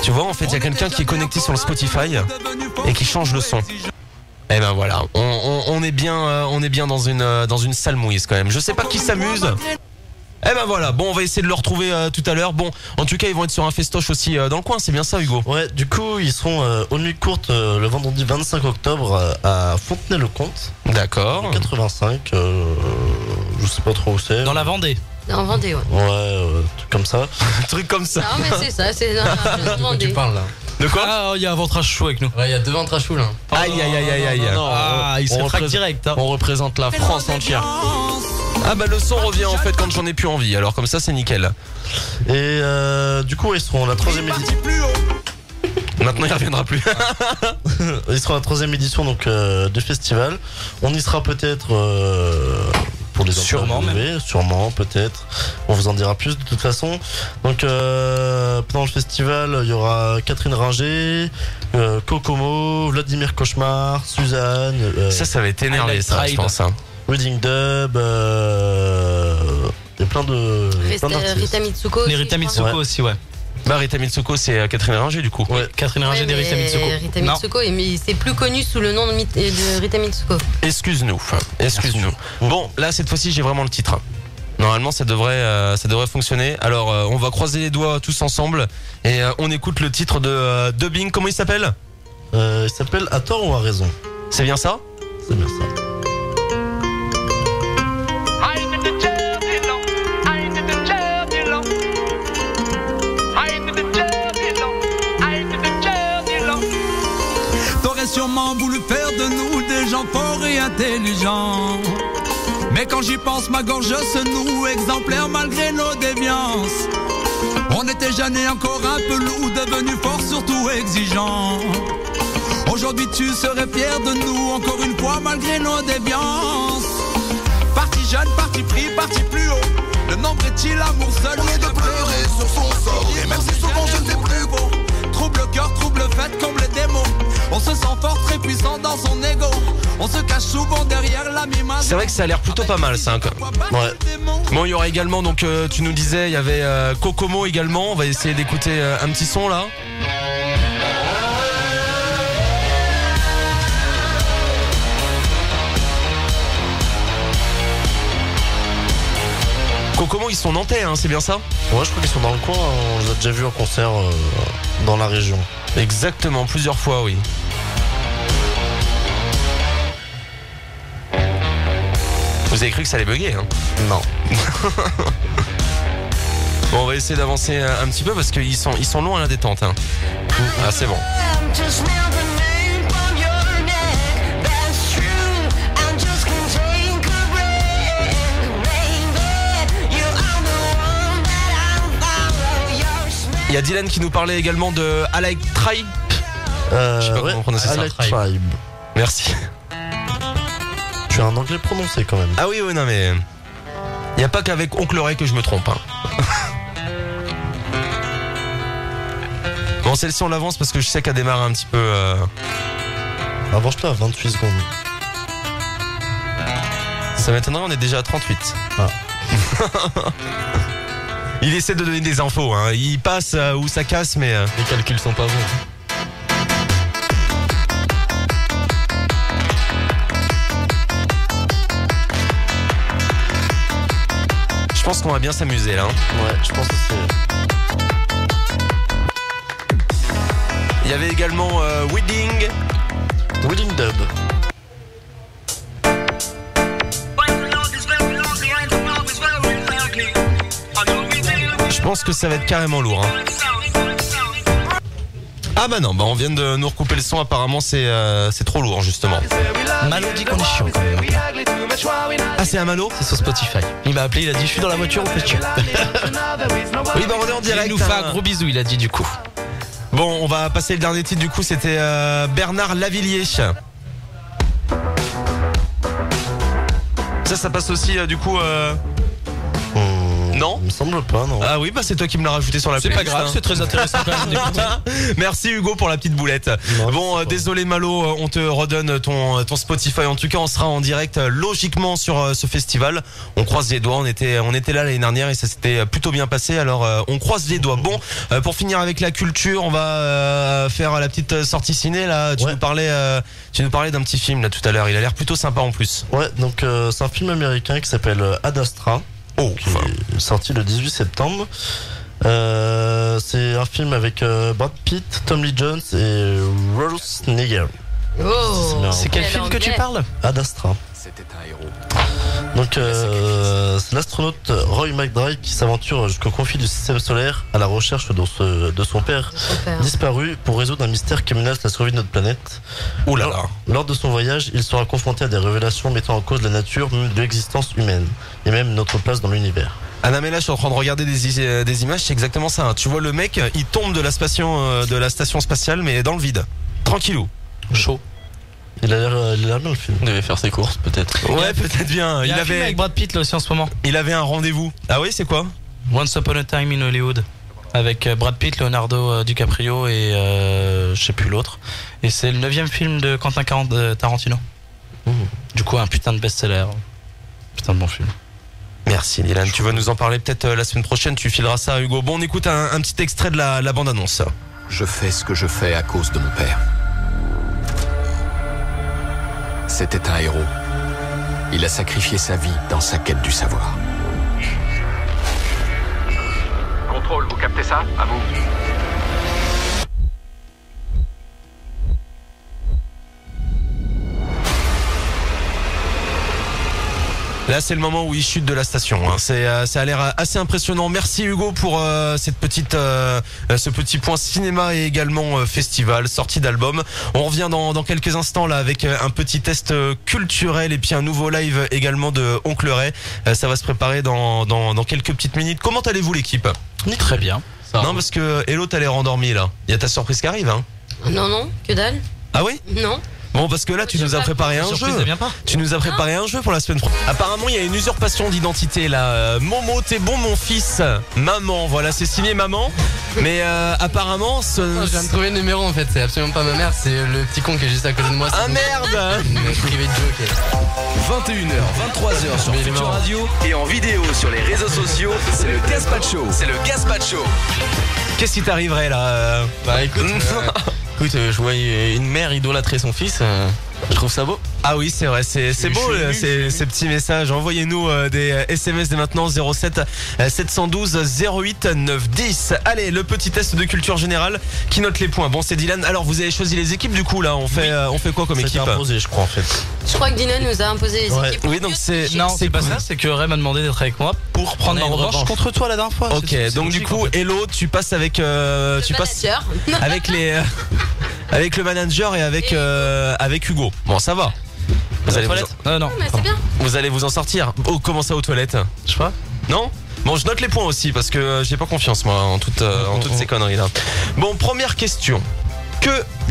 Tu vois, en fait il y a quelqu'un qui est connecté sur le Spotify et qui change le son. Et voilà, on est bien dans une sale mouise quand même. Je sais pas qui s'amuse. Voilà, bon on va essayer de le retrouver tout à l'heure. Bon, en tout cas ils vont être sur un festoche aussi dans le coin, c'est bien ça Hugo?
Ouais, du coup ils seront aux nuits courtes le vendredi 25 octobre à Fontenay-le-Comte.
D'accord.
85, je sais pas trop où c'est.
Dans la Vendée.
En Vendée, ouais.
Ouais, truc comme ça.
Truc comme ça.
Non mais c'est ça, c'est dans la Vendée.
Tu parles là.
De quoi?
Ah, il y a un ventre à chou avec nous.
Ouais, il y a 2 ventres à chou là.
Aïe.
Il se traque direct.
On représente la France entière.
Ah le son revient en fait quand j'en ai plus envie. Alors comme ça c'est nickel.
Et du coup ils seront la 3e édition.
Maintenant il reviendra plus.
Ils seront la 3e édition donc du festival. On y sera peut-être pour les
Sûrement,
interviewer, sûrement, peut-être. On vous en dira plus de toute façon. Donc pendant le festival, il y aura Catherine Ringer, Kokomo, Vladimir Cauchemar, Suzanne.
Ça va être énervé, ça, je pense. Hein.
Wedding Dub. Il y a plein d'artistes.
Rita Mitsuko aussi.
Rita Mitsuko aussi, ouais.
Bah Rita Mitsuko, c'est Catherine Ringer du coup.
Ouais, Catherine Ringer de Rita Mitsuko.
Rita Mitsuko, mais c'est plus connu sous le nom de Rita Mitsuko.
Excuse-nous. Bon, là cette fois-ci j'ai vraiment le titre. Normalement ça devrait fonctionner. Alors on va croiser les doigts tous ensemble et on écoute le titre de Dubbing. Comment il s'appelle?
Il s'appelle À tort ou à raison.
C'est bien ça?
C'est bien ça.
T'aurais sûrement voulu faire de nous des gens forts et intelligents. Mais quand j'y pense, ma gorge se noue, exemplaire malgré nos déviances. On était jeunes et encore un peu lourds, devenus forts, surtout exigeants. Aujourd'hui tu serais fier de nous, encore une fois malgré nos déviances. Parti jeune, parti pris, parti plus haut. Le nombre est-il amour seul ou de pleurer sur son sort. Et même si souvent je ne sais plus beau. Trouble cœur, trouble fête comme les démons. On se sent fort, très puissant dans son ego. On se cache souvent derrière la mimage.
C'est vrai que ça a l'air plutôt pas mal ça. Ouais. Bon, il y aura également, donc tu nous disais, il y avait Kokomo également. On va essayer d'écouter un petit son là. Kokomo, ils sont nantais, hein, c'est bien ça?
Ouais, je crois qu'ils sont dans le coin. On les a déjà vus en concert dans la région.
Exactement, plusieurs fois, oui. Vous avez cru que ça allait bugger, hein?
Non.
Bon, on va essayer d'avancer un petit peu parce qu'ils sont loin à la détente. Hein. Ah, c'est bon. Il y a Dylan qui nous parlait également de I Like Tribe. Je sais pas comment prononcer ça.
I Like Tribe.
Merci.
Tu as un anglais prononcé quand même.
Ah oui, non mais... Il n'y a pas qu'avec Oncle Ray que je me trompe. Hein. Bon, celle-ci on l'avance parce que je sais qu'elle démarre un petit peu...
Avance-la à 28 secondes.
Ça m'étonnerait, on est déjà à 38.
Ah.
Il essaie de donner des infos, hein. Il passe où ça casse, mais...
Les calculs sont pas bons.
Je pense qu'on va bien s'amuser là. Hein.
Ouais, je pense aussi.
Il y avait également Wedding
Dub.
Je pense que ça va être carrément lourd. Hein. Ah bah non, on vient de nous recouper le son. Apparemment c'est trop lourd justement.
Malo dit qu'on est chiant quand même.
Ah, c'est un Malo?
C'est sur Spotify. Il m'a appelé, il a dit je suis dans la voiture, on fait chier.
Oui, on est en direct.
Il nous fait un gros bisou, il a dit du coup.
Bon, on va passer le dernier titre du coup, c'était Bernard Lavillier. Ça passe aussi du coup... Non,
il me semble pas, non.
Ah oui, c'est toi qui me l'as rajouté sur la playlist.
C'est pas grave, c'est très intéressant quand même d'écouter.
Merci Hugo pour la petite boulette.
Non,
bon, désolé Malo, on te redonne ton Spotify. En tout cas, on sera en direct logiquement sur ce festival. On croise les doigts. On était là l'année dernière et ça s'était plutôt bien passé. Alors, on croise les doigts. Bon, pour finir avec la culture, on va faire la petite sortie ciné là. Tu nous parlais d'un petit film là tout à l'heure. Il a l'air plutôt sympa en plus.
Ouais, donc c'est un film américain qui s'appelle Ad Astra. Qui est sorti le 18 septembre. C'est un film avec Brad Pitt, Tom Lee Jones et Rose Neger.
Oh,
c'est quel film que tu parles?
Ad Astra.
C'était un héros.
Donc c'est l'astronaute Roy McBride qui s'aventure jusqu'au confins du système solaire à la recherche de son père disparu pour résoudre un mystère qui menace la survie de notre planète.
Ouh là là.
Lors de son voyage, il sera confronté à des révélations mettant en cause la nature, même de l'existence humaine et même notre place dans l'univers.
Anna, mais là, je suis en train de regarder des images, c'est exactement ça. Hein. Tu vois le mec, il tombe de la station spatiale, mais dans le vide. Tranquillou.
Chaud.
Il a l'air bien le film.
Il devait faire ses courses peut-être.
Ouais, peut-être bien.
Il y a un film avec Brad Pitt là aussi en ce moment.
Il avait un rendez-vous. Ah oui, c'est quoi?
Once Upon a Time in Hollywood. Avec Brad Pitt, Leonardo DiCaprio et je sais plus l'autre. Et c'est le 9e film de Quentin Tarantino. Du coup, un putain de best-seller. Putain de bon film.
Merci Dylan, tu vas nous en parler peut-être la semaine prochaine, tu fileras ça à Hugo. Bon, on écoute un petit extrait de la bande-annonce.
Je fais ce que je fais à cause de mon père. C'était un héros. Il a sacrifié sa vie dans sa quête du savoir.
Contrôle, vous captez ça? À vous.
Là, c'est le moment où il chute de la station. Hein. Ça a l'air assez impressionnant. Merci Hugo pour ce petit point cinéma et également festival, sortie d'album. On revient dans quelques instants là avec un petit test culturel et puis un nouveau live également de Oncle Ray. Ça va se préparer dans quelques petites minutes. Comment allez-vous l'équipe?
Très bien.
Non, parce que Hello, t'as l'air endormi là. Il y a ta surprise qui arrive, hein?
Non, que dalle.
Ah oui?
Non.
Bon, parce que là, tu nous as préparé un jeu. Tu nous as préparé un jeu pour la semaine prochaine. Apparemment, il y a une usurpation d'identité là. Momo, t'es bon, mon fils. Maman, voilà, c'est signé maman. Mais apparemment,
je viens de trouver le numéro en fait. C'est absolument pas ma mère, c'est le petit con qui est juste à côté de moi.
Ah merde!
Privé de joke.
21h, 23h sur Future Radio et en vidéo sur les réseaux sociaux, c'est le Gaspacho. C'est le Gaspacho.
Qu'est-ce qui t'arriverait là?
Bah écoute. Écoute, je vois une mère idolâtrer son fils, je trouve ça beau.
Ah oui, c'est vrai, c'est beau ces petits messages. Envoyez-nous des SMS dès maintenant 07 712 08 910. Allez, le petit test de culture générale qui note les points. Bon, c'est Dylan. Alors, vous avez choisi les équipes du coup là. On fait quoi comme équipe?
Imposé, je crois en fait.
Je crois que Dylan nous a imposé les équipes.
Oui, donc c'est
pas ça. C'est que Ray m'a demandé d'être avec moi pour prendre ma revanche contre toi la dernière fois.
Ok, donc du coup, Hello, tu passes avec avec les avec le manager et avec Hugo. Bon, ça va. Vous allez
non.
Mais c'est bien.
Vous allez vous en sortir. Oh, comment ça aux toilettes?
Je sais pas.
Non? Bon, je note les points aussi parce que j'ai pas confiance moi en toutes ces conneries là. Bon, première question.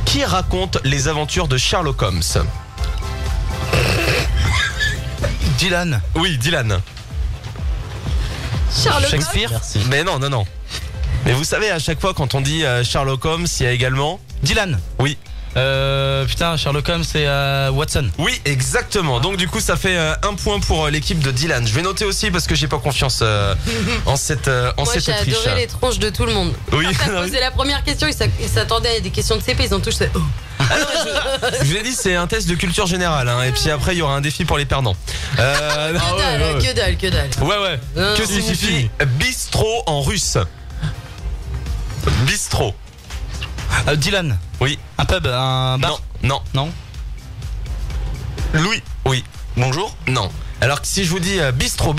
Qui raconte les aventures de Sherlock Holmes?
Dylan.
Oui, Dylan.
Sherlock
Shakespeare.
Merci.
Mais non. Mais vous savez, à chaque fois quand on dit Sherlock Holmes, il y a également
Dylan.
Oui.
Putain, Sherlock Holmes et Watson.
Oui, exactement. Donc du coup, ça fait un point pour l'équipe de Dylan. Je vais noter aussi parce que j'ai pas confiance en cette
Moi,
triche.
j'ai adoré les tronches de tout le monde.
Oui.
Quand t'as posé la première question, ils s'attendaient à des questions de CP, ils ont tous fait. Oh.
Alors, je vous ai dit, c'est un test de culture générale. Hein, et puis après, il y aura un défi pour les perdants.
Que dalle.
Ouais. Que signifie bistrot en russe? Bistrot.
Dylan.
Oui.
Un pub, un bar.
Non.
Louis.
Oui.
Bonjour.
Non. Alors si je vous dis bistrot.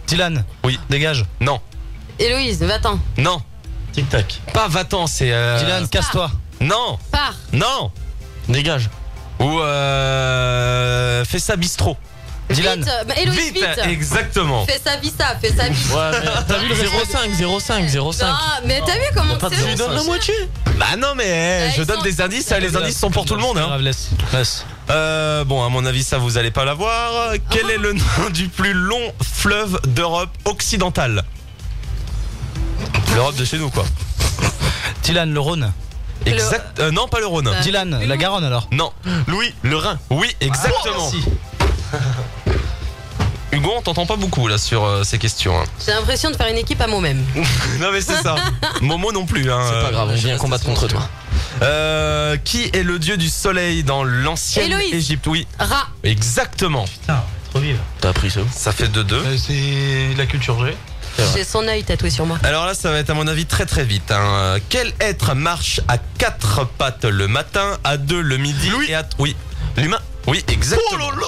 Dylan.
Oui.
Dégage.
Non.
Héloïse, va-t'en.
Non.
Tic tac.
Pas va-t'en, c'est
Dylan, casse-toi.
Non.
Pars.
Non.
Dégage.
Ou fais ça bistrot.
Dylan.
Héloïse, vite.
Exactement.
Fais ça vissa.
Ouais, mais t'as vu le 05.
Non, mais t'as vu comment c'est?
Tu lui donnes la moitié.
Bah non mais je donne des indices, les indices sont pour tout le monde hein.
Laisse.
Bon, à mon avis ça vous allez pas l'avoir. Quel est le nom du plus long fleuve d'Europe occidentale? L'Europe de chez nous quoi.
Dylan, le Rhône.
Exact. Non, pas le Rhône.
Dylan, la Garonne alors.
Non.
Louis, le Rhin.
Oui, exactement. Hugo, on t'entend pas beaucoup là sur ces questions. Hein.
J'ai l'impression de faire une équipe à moi-même.
Non mais c'est ça. Momo non plus. Hein.
C'est pas grave, on vient combattre contre toi.
Qui est le dieu du soleil dans l'ancienne Égypte? Oui.
Ra.
Exactement.
Putain, trop vive.
T'as appris ça?
Ça fait 2-2.
C'est la culture G.
J'ai son œil tatoué sur moi.
Alors là, ça va être à mon avis très très vite. Hein. Quel être marche à 4 pattes le matin, à 2 le midi et à... Oui. L'humain. Oui, exactement. Oh là là.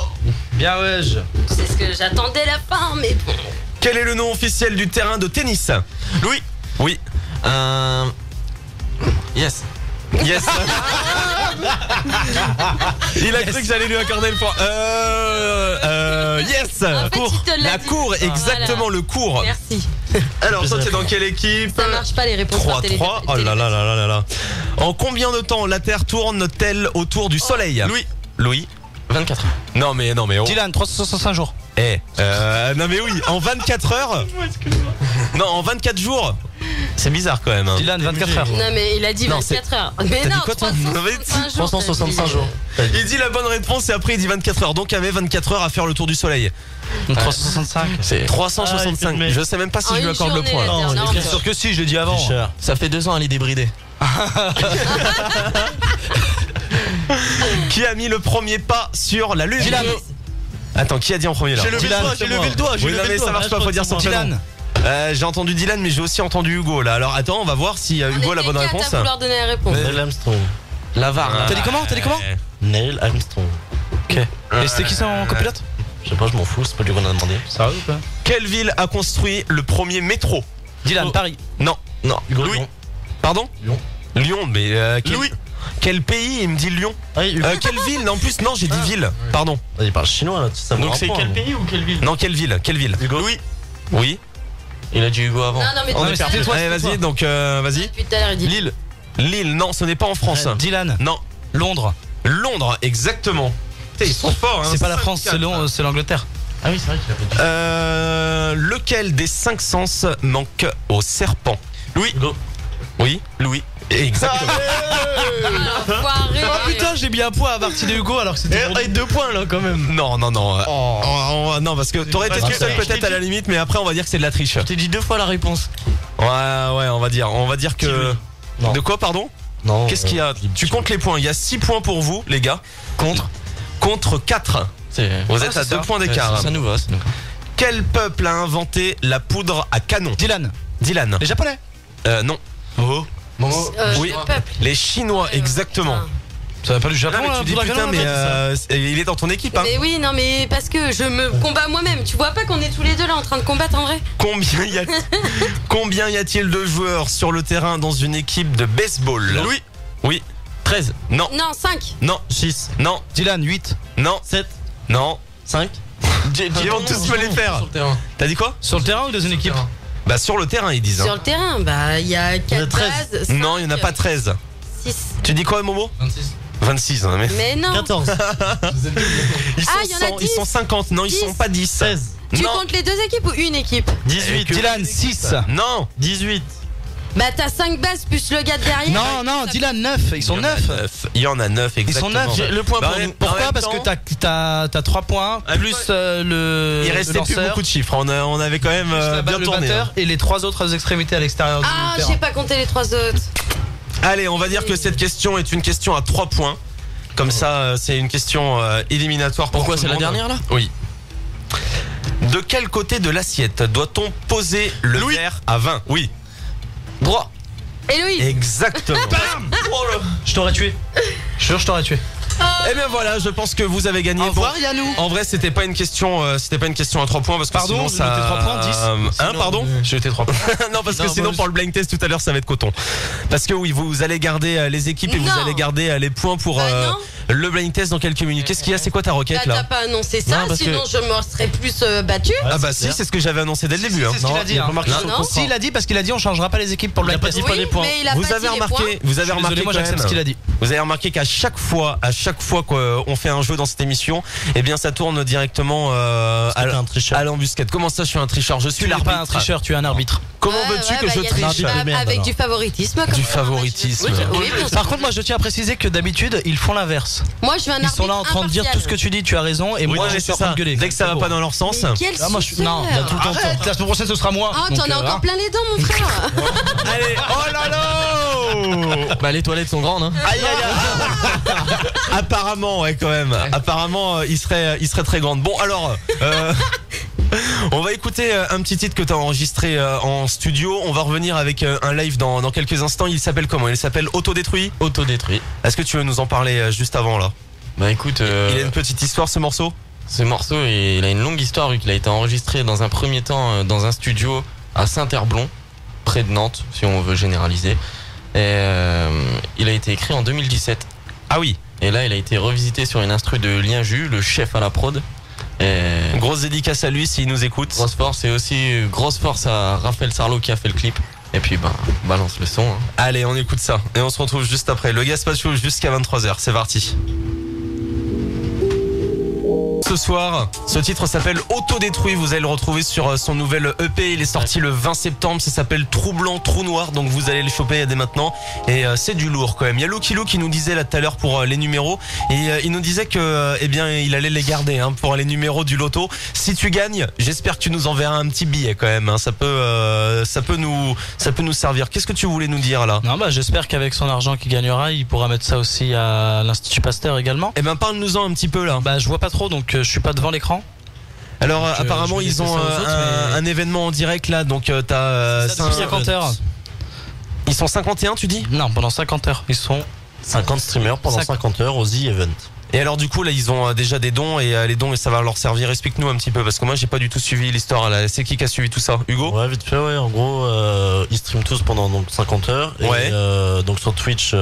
Bien ouais.
C'est ce que j'attendais la fin, mais bon.
Quel est le nom officiel du terrain de tennis?
Louis.
Oui.
Yes.
Il a cru que j'allais lui accorder le point. Yes.
En fait,
la cour, exactement,
voilà.
Le cours.
Merci.
Alors, toi, t'es dans quelle équipe?
Ça marche pas les réponses par
3-3. Oh là là là là là là. En combien de temps la Terre tourne-t-elle autour du Soleil?
Louis.
Louis.
24 heures.
Non mais oh.
Dylan, 365 jours.
Non mais oui, en 24 heures. Non, en 24 jours. C'est bizarre quand même. Hein.
Dylan, 24 heures.
Non, mais il a dit 24 heures. Mais non,
365 jours. Il dit la bonne réponse et après il dit 24 heures. Donc il y avait 24 heures à faire le tour du soleil.
365.
C'est 365. Je sais même pas si je lui accorde le point.
Bien sûr que si, je l'ai dit avant.
Ça fait 2 ans à l'idée bridée.
Qui a mis le premier pas sur la lune?
Dylan.
Attends, qui a dit en premier là?
J'ai levé le doigt.
Oui, non, mais ça marche pas, faut dire son prénom. J'ai entendu Dylan, mais j'ai aussi entendu Hugo là. Alors attends, on va voir si Hugo a la bonne réponse.
On vouloir donner la réponse.
Neil Armstrong.
L'avare.
T'as dit comment?
Neil Armstrong.
Ok. Et c'était qui ça en copilote?
Je sais pas, je m'en fous, c'est pas lui qu'on a demandé.
Sérieux ou pas?
Quelle ville a construit le premier métro?
Dylan, Paris.
Non. Louis. Pardon? Lyon, mais
Louis.
Quel pays? Il me dit Lyon. Quelle ville? En plus, non, j'ai dit ville. Pardon.
Il parle chinois là, ça me
Donc c'est quel pays ou quelle ville?
Non, quelle ville?
Hugo.
Louis. Oui.
Il a dit Hugo avant.
Non, mais
On est parti. Allez, vas-y, donc vas-y.
Depuis tout à l'heure, il dit
Lille. Lille, non, ce n'est pas en France.
Dylan.
Non.
Londres.
Londres, exactement. Putain, ils sont forts, hein.
C'est pas la France, c'est l'Angleterre.
Ah oui, c'est vrai qu'il a fait.
Lequel des 5 sens manque au serpent? Louis.
Hugo.
Oui. Louis. Exactement.
Oh putain, j'ai mis un point à partir de Hugo alors que c'était
2 points là quand même.
Non. Non, parce que t'aurais été tout seul peut-être à la limite, mais après on va dire que c'est de la triche.
Je t'ai dit 2 fois la réponse.
Ouais, on va dire que.
Non.
De quoi, pardon?
Non.
Qu'est-ce qu'il y a? Tu comptes les points. Il y a 6 points pour vous, les gars. Contre 4. Vous êtes à 2 points d'écart.
Ça nous va.
Quel peuple a inventé la poudre à canon?
Dylan.
Les
Japonais.
Non. Oui. Les Chinois, exactement.
Ça va pas du Japon
mais
là,
tu dis
poudre à
putain,
canon,
mais il est dans ton équipe, hein.
Mais oui, non, mais parce que je me combats moi-même. Tu vois pas qu'on est tous les deux là en train de combattre en vrai?
Combien y a-t-il de joueurs sur le terrain dans une équipe de baseball?
Louis.
Oui. 13. Non.
Non, 5.
Non.
6.
Non.
Dylan, 8.
Non.
7.
Non.
5.
Ils vont tous me les faire. T'as dit quoi?
Sur le terrain ou dans une équipe?
Bah sur le terrain, ils disent.
Sur le terrain, bah il y a 4 bases.
Non, il y en a pas 13.
6.
Tu dis quoi, Momo? 26, hein,
Mais non.
14.
Ils sont 50. Non, ils sont pas 10.
16.
Tu
Non.
comptes les 2 équipes ou une équipe?
18.
Dylan, 6.
Non.
18.
Bah t'as 5 bases plus le gars de derrière.
Non, Dylan, 9. Ils sont 9.
Il y en a 9,
Ils sont
exactement.
9.
Le point pour nous.
Pourquoi? Parce que t'as 3 points plus le.
Il restait plus beaucoup de chiffres. On avait quand même bien
le
tourné.
batteur et les 3 autres extrémités à l'extérieur du
Ah,
terrain.
j'ai pas compté les 3 autres.
Allez, on va dire que cette question est une question à 3 points. Comme ça, c'est une question éliminatoire pour
Pourquoi
tout
c'est
le
la
monde.
dernière là?
Oui. De quel côté de l'assiette doit-on poser le verre à vin? Oui.
Droit.
Héloïse.
Exactement.
Je t'aurais tué. Je jure, je t'aurais tué.
Et bien voilà, je pense que vous avez gagné.
Au revoir, Yannou.
En vrai, c'était pas une question à 3 points parce que
Pardon,
sinon
j'ai
ça.
noté 3 points, 10.
Hein, pardon?
J'ai été 3 points.
Non, parce que
Non,
sinon
bah,
pour le blind test tout à l'heure ça va être coton. Parce que oui, vous allez garder les équipes et vous
Non.
allez garder les points pour
non.
le blind test dans quelques minutes. Qu'est-ce qu'il y a? C'est quoi ta requête
Bah,
là?
t'as pas annoncé ça,
Non, parce
sinon je me serais plus battu.
Ah bah si, c'est ce que j'avais annoncé dès le début.
C'est ce qu'il a dit. Si, il a dit parce qu'il a dit on changera pas les équipes pour le blind test.
Oui, mais il a
Vous
pas
avez
dit les
remarqué,
points.
vous avez remarqué
Désolé, moi
quand
j'accepte
même,
ce qu'il a dit.
Vous avez remarqué qu'à chaque fois qu'on fait un jeu dans cette émission, eh bien ça tourne directement à l'embuscade. Comment ça, je suis un tricheur? Je suis
Tu n'es
l'arbitre.
pas un tricheur, tu es un arbitre.
Comment veux-tu que je
y a
triche?
des- avec du favoritisme.
Du favoritisme.
Oui, bien sûr.
Par contre, moi je tiens à préciser que d'habitude ils font l'inverse.
Moi je veux un
Ils sont là en train de dire tout ce que tu dis, tu as raison, et moi
Ouais,
je
mais
suis
c'est
en train
ça.
de gueuler.
Dès que ça va pas dans leur sens.
Mais quel
Ah, moi, je... Non,
suceur.
tout le temps. Arrête, la semaine prochaine ce sera moi.
Ah, t'en as encore plein les dents, mon frère.
Allez, oh là là.
Bah les toilettes sont grandes hein.
Aïe aïe aïe. Apparemment, ouais, quand même. Apparemment, il serait très grande. Bon, alors. On va écouter un petit titre que tu as enregistré en studio. On va revenir avec un live dans quelques instants. Il s'appelle comment? Il s'appelle Autodétruit.
Autodétruit.
Est-ce que tu veux nous en parler juste avant là?
Bah écoute,
Il a une petite histoire ce morceau?
ce morceau il a une longue histoire vu qu'il a été enregistré dans un premier temps dans un studio à Saint-Herblon, près de Nantes, si on veut généraliser. Et il a été écrit en 2017.
Ah oui.
Et là, il a été revisité sur une instru de Lien Jus, le chef à la prod. Et
grosse dédicace à lui s'il nous écoute.
Grosse force, et aussi grosse force à Raphaël Sarlo qui a fait le clip. Et puis balance le son hein.
Allez, on écoute ça et on se retrouve juste après. Le Gaspacho jusqu'à 23h, c'est parti. ce soir. Ce titre s'appelle Autodétruit. Vous allez le retrouver sur son nouvel EP. Il est sorti le 20 septembre. Ça s'appelle Trou Blanc, Trou Noir. Donc vous allez le choper dès maintenant. Et c'est du lourd quand même. Il y a Lucky Luke qui nous disait là tout à l'heure pour les numéros. Et il nous disait que il allait les garder pour les numéros du loto. Si tu gagnes, j'espère que tu nous enverras un petit billet quand même. Ça peut nous servir. Qu'est-ce que tu voulais nous dire là?
Non, j'espère qu'avec son argent qu'il gagnera, il pourra mettre ça aussi à l'Institut Pasteur également.
Parle-nous-en un petit peu là.
Je vois pas trop, donc je suis pas devant l'écran.
Alors apparemment ils ont un événement en direct là, donc t'as
50 heures.
Ils sont 51 tu dis?
Non, pendant 50 heures. Ils sont
50 streamers pendant 50 heures au The Event.
Et alors du coup là ils ont déjà des dons et les dons ça va leur servir. Explique-nous un petit peu parce que moi j'ai pas du tout suivi l'histoire là. C'est qui a suivi tout ça? Hugo?
Ouais, vite fait, ouais. En gros ils streament tous pendant donc 50 heures et donc sur Twitch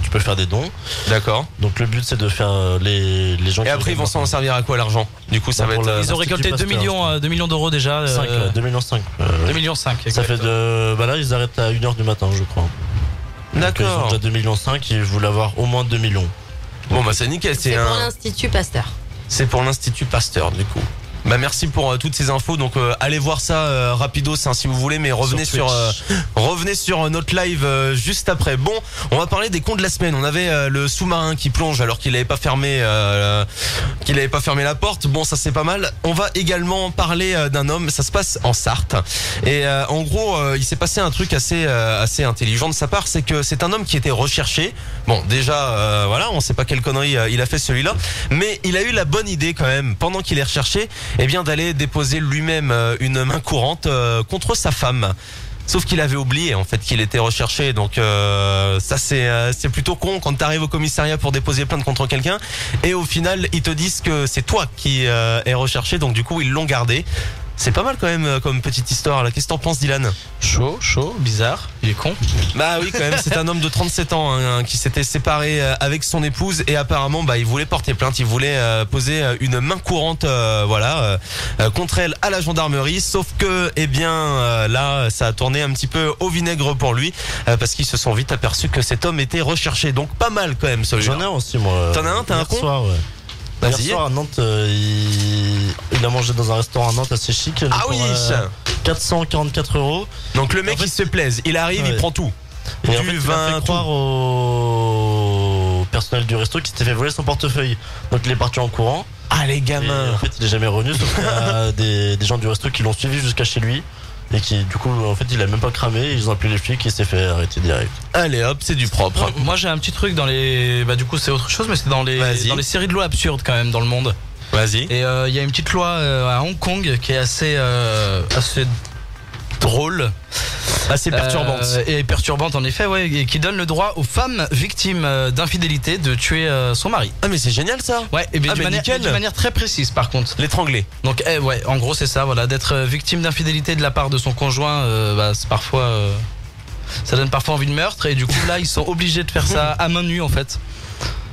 tu peux faire des dons.
D'accord.
Donc le but c'est de faire les gens.
Et après ils vont s'en servir à quoi l'argent? Du coup ça va être
ils ont récolté 2 millions d'euros déjà.
2,5 millions.
2,5 millions.
Ça fait là ils arrêtent à 1h du matin je crois.
D'accord.
Ils ont déjà 2,5 millions et ils voulaient avoir au moins 2 millions.
Bon c'est nickel,
c'est pour l'Institut Pasteur.
C'est pour l'Institut Pasteur du coup. Merci pour toutes ces infos. Donc allez voir ça rapidos si vous voulez, mais revenez sur notre live juste après. Bon, on va parler des cons de la semaine. On avait le sous-marin qui plonge alors qu'il n'avait pas fermé la porte. Bon, ça c'est pas mal. On va également parler d'un homme. Ça se passe en Sarthe et en gros il s'est passé un truc assez intelligent de sa part. C'est que c'est un homme qui était recherché. Bon déjà on sait pas quelle connerie il a fait celui-là, mais il a eu la bonne idée quand même pendant qu'il est recherché d'aller déposer lui-même une main courante contre sa femme. Sauf qu'il avait oublié en fait qu'il était recherché, donc ça c'est plutôt con quand t'arrives au commissariat pour déposer plainte contre quelqu'un et au final ils te disent que c'est toi qui est recherché, donc du coup ils l'ont gardé. C'est pas mal quand même comme petite histoire là. Qu'est-ce que t'en penses Dylan?
Chaud, bizarre, il est con.
Bah oui quand même, c'est un homme de 37 ans qui s'était séparé avec son épouse et apparemment il voulait porter plainte, il voulait poser une main courante contre elle à la gendarmerie, sauf que là ça a tourné un petit peu au vinaigre pour lui parce qu'ils se sont vite aperçus que cet homme était recherché, donc pas mal quand même celui-là.
J'en ai un aussi moi.
T'en as un? T'as un con?
Soir, ouais. Hier soir à Nantes, il a mangé dans un restaurant à Nantes assez chic.
Ah oui,
444 €.
Donc le mec il se plaise, il arrive, il prend tout.
Et en fait, il a fait croire au personnel du resto qu'il s'était fait voler son portefeuille. Donc il est parti en courant.
Ah les gamins.
Et en fait il est jamais revenu, sauf qu'il y a des gens du resto qui l'ont suivi jusqu'à chez lui. Et qui du coup en fait il a même pas cramé, ils ont appelé les flics et il s'est fait arrêter direct.
Allez hop, c'est du propre.
Moi j'ai un petit truc dans les du coup c'est autre chose, mais c'est dans les séries de lois absurdes quand même dans le monde.
Vas-y.
Et il y a une petite loi à Hong Kong qui est assez drôle,
assez perturbante
et perturbante en effet, et qui donne le droit aux femmes victimes d'infidélité de tuer son mari.
Ah mais c'est génial ça.
Ouais, et d'une manière très précise par contre.
L'étrangler.
Donc en gros c'est ça, d'être victime d'infidélité de la part de son conjoint, c'est parfois ça donne parfois envie de meurtre, et du coup là ils sont obligés de faire ça à main nue en fait.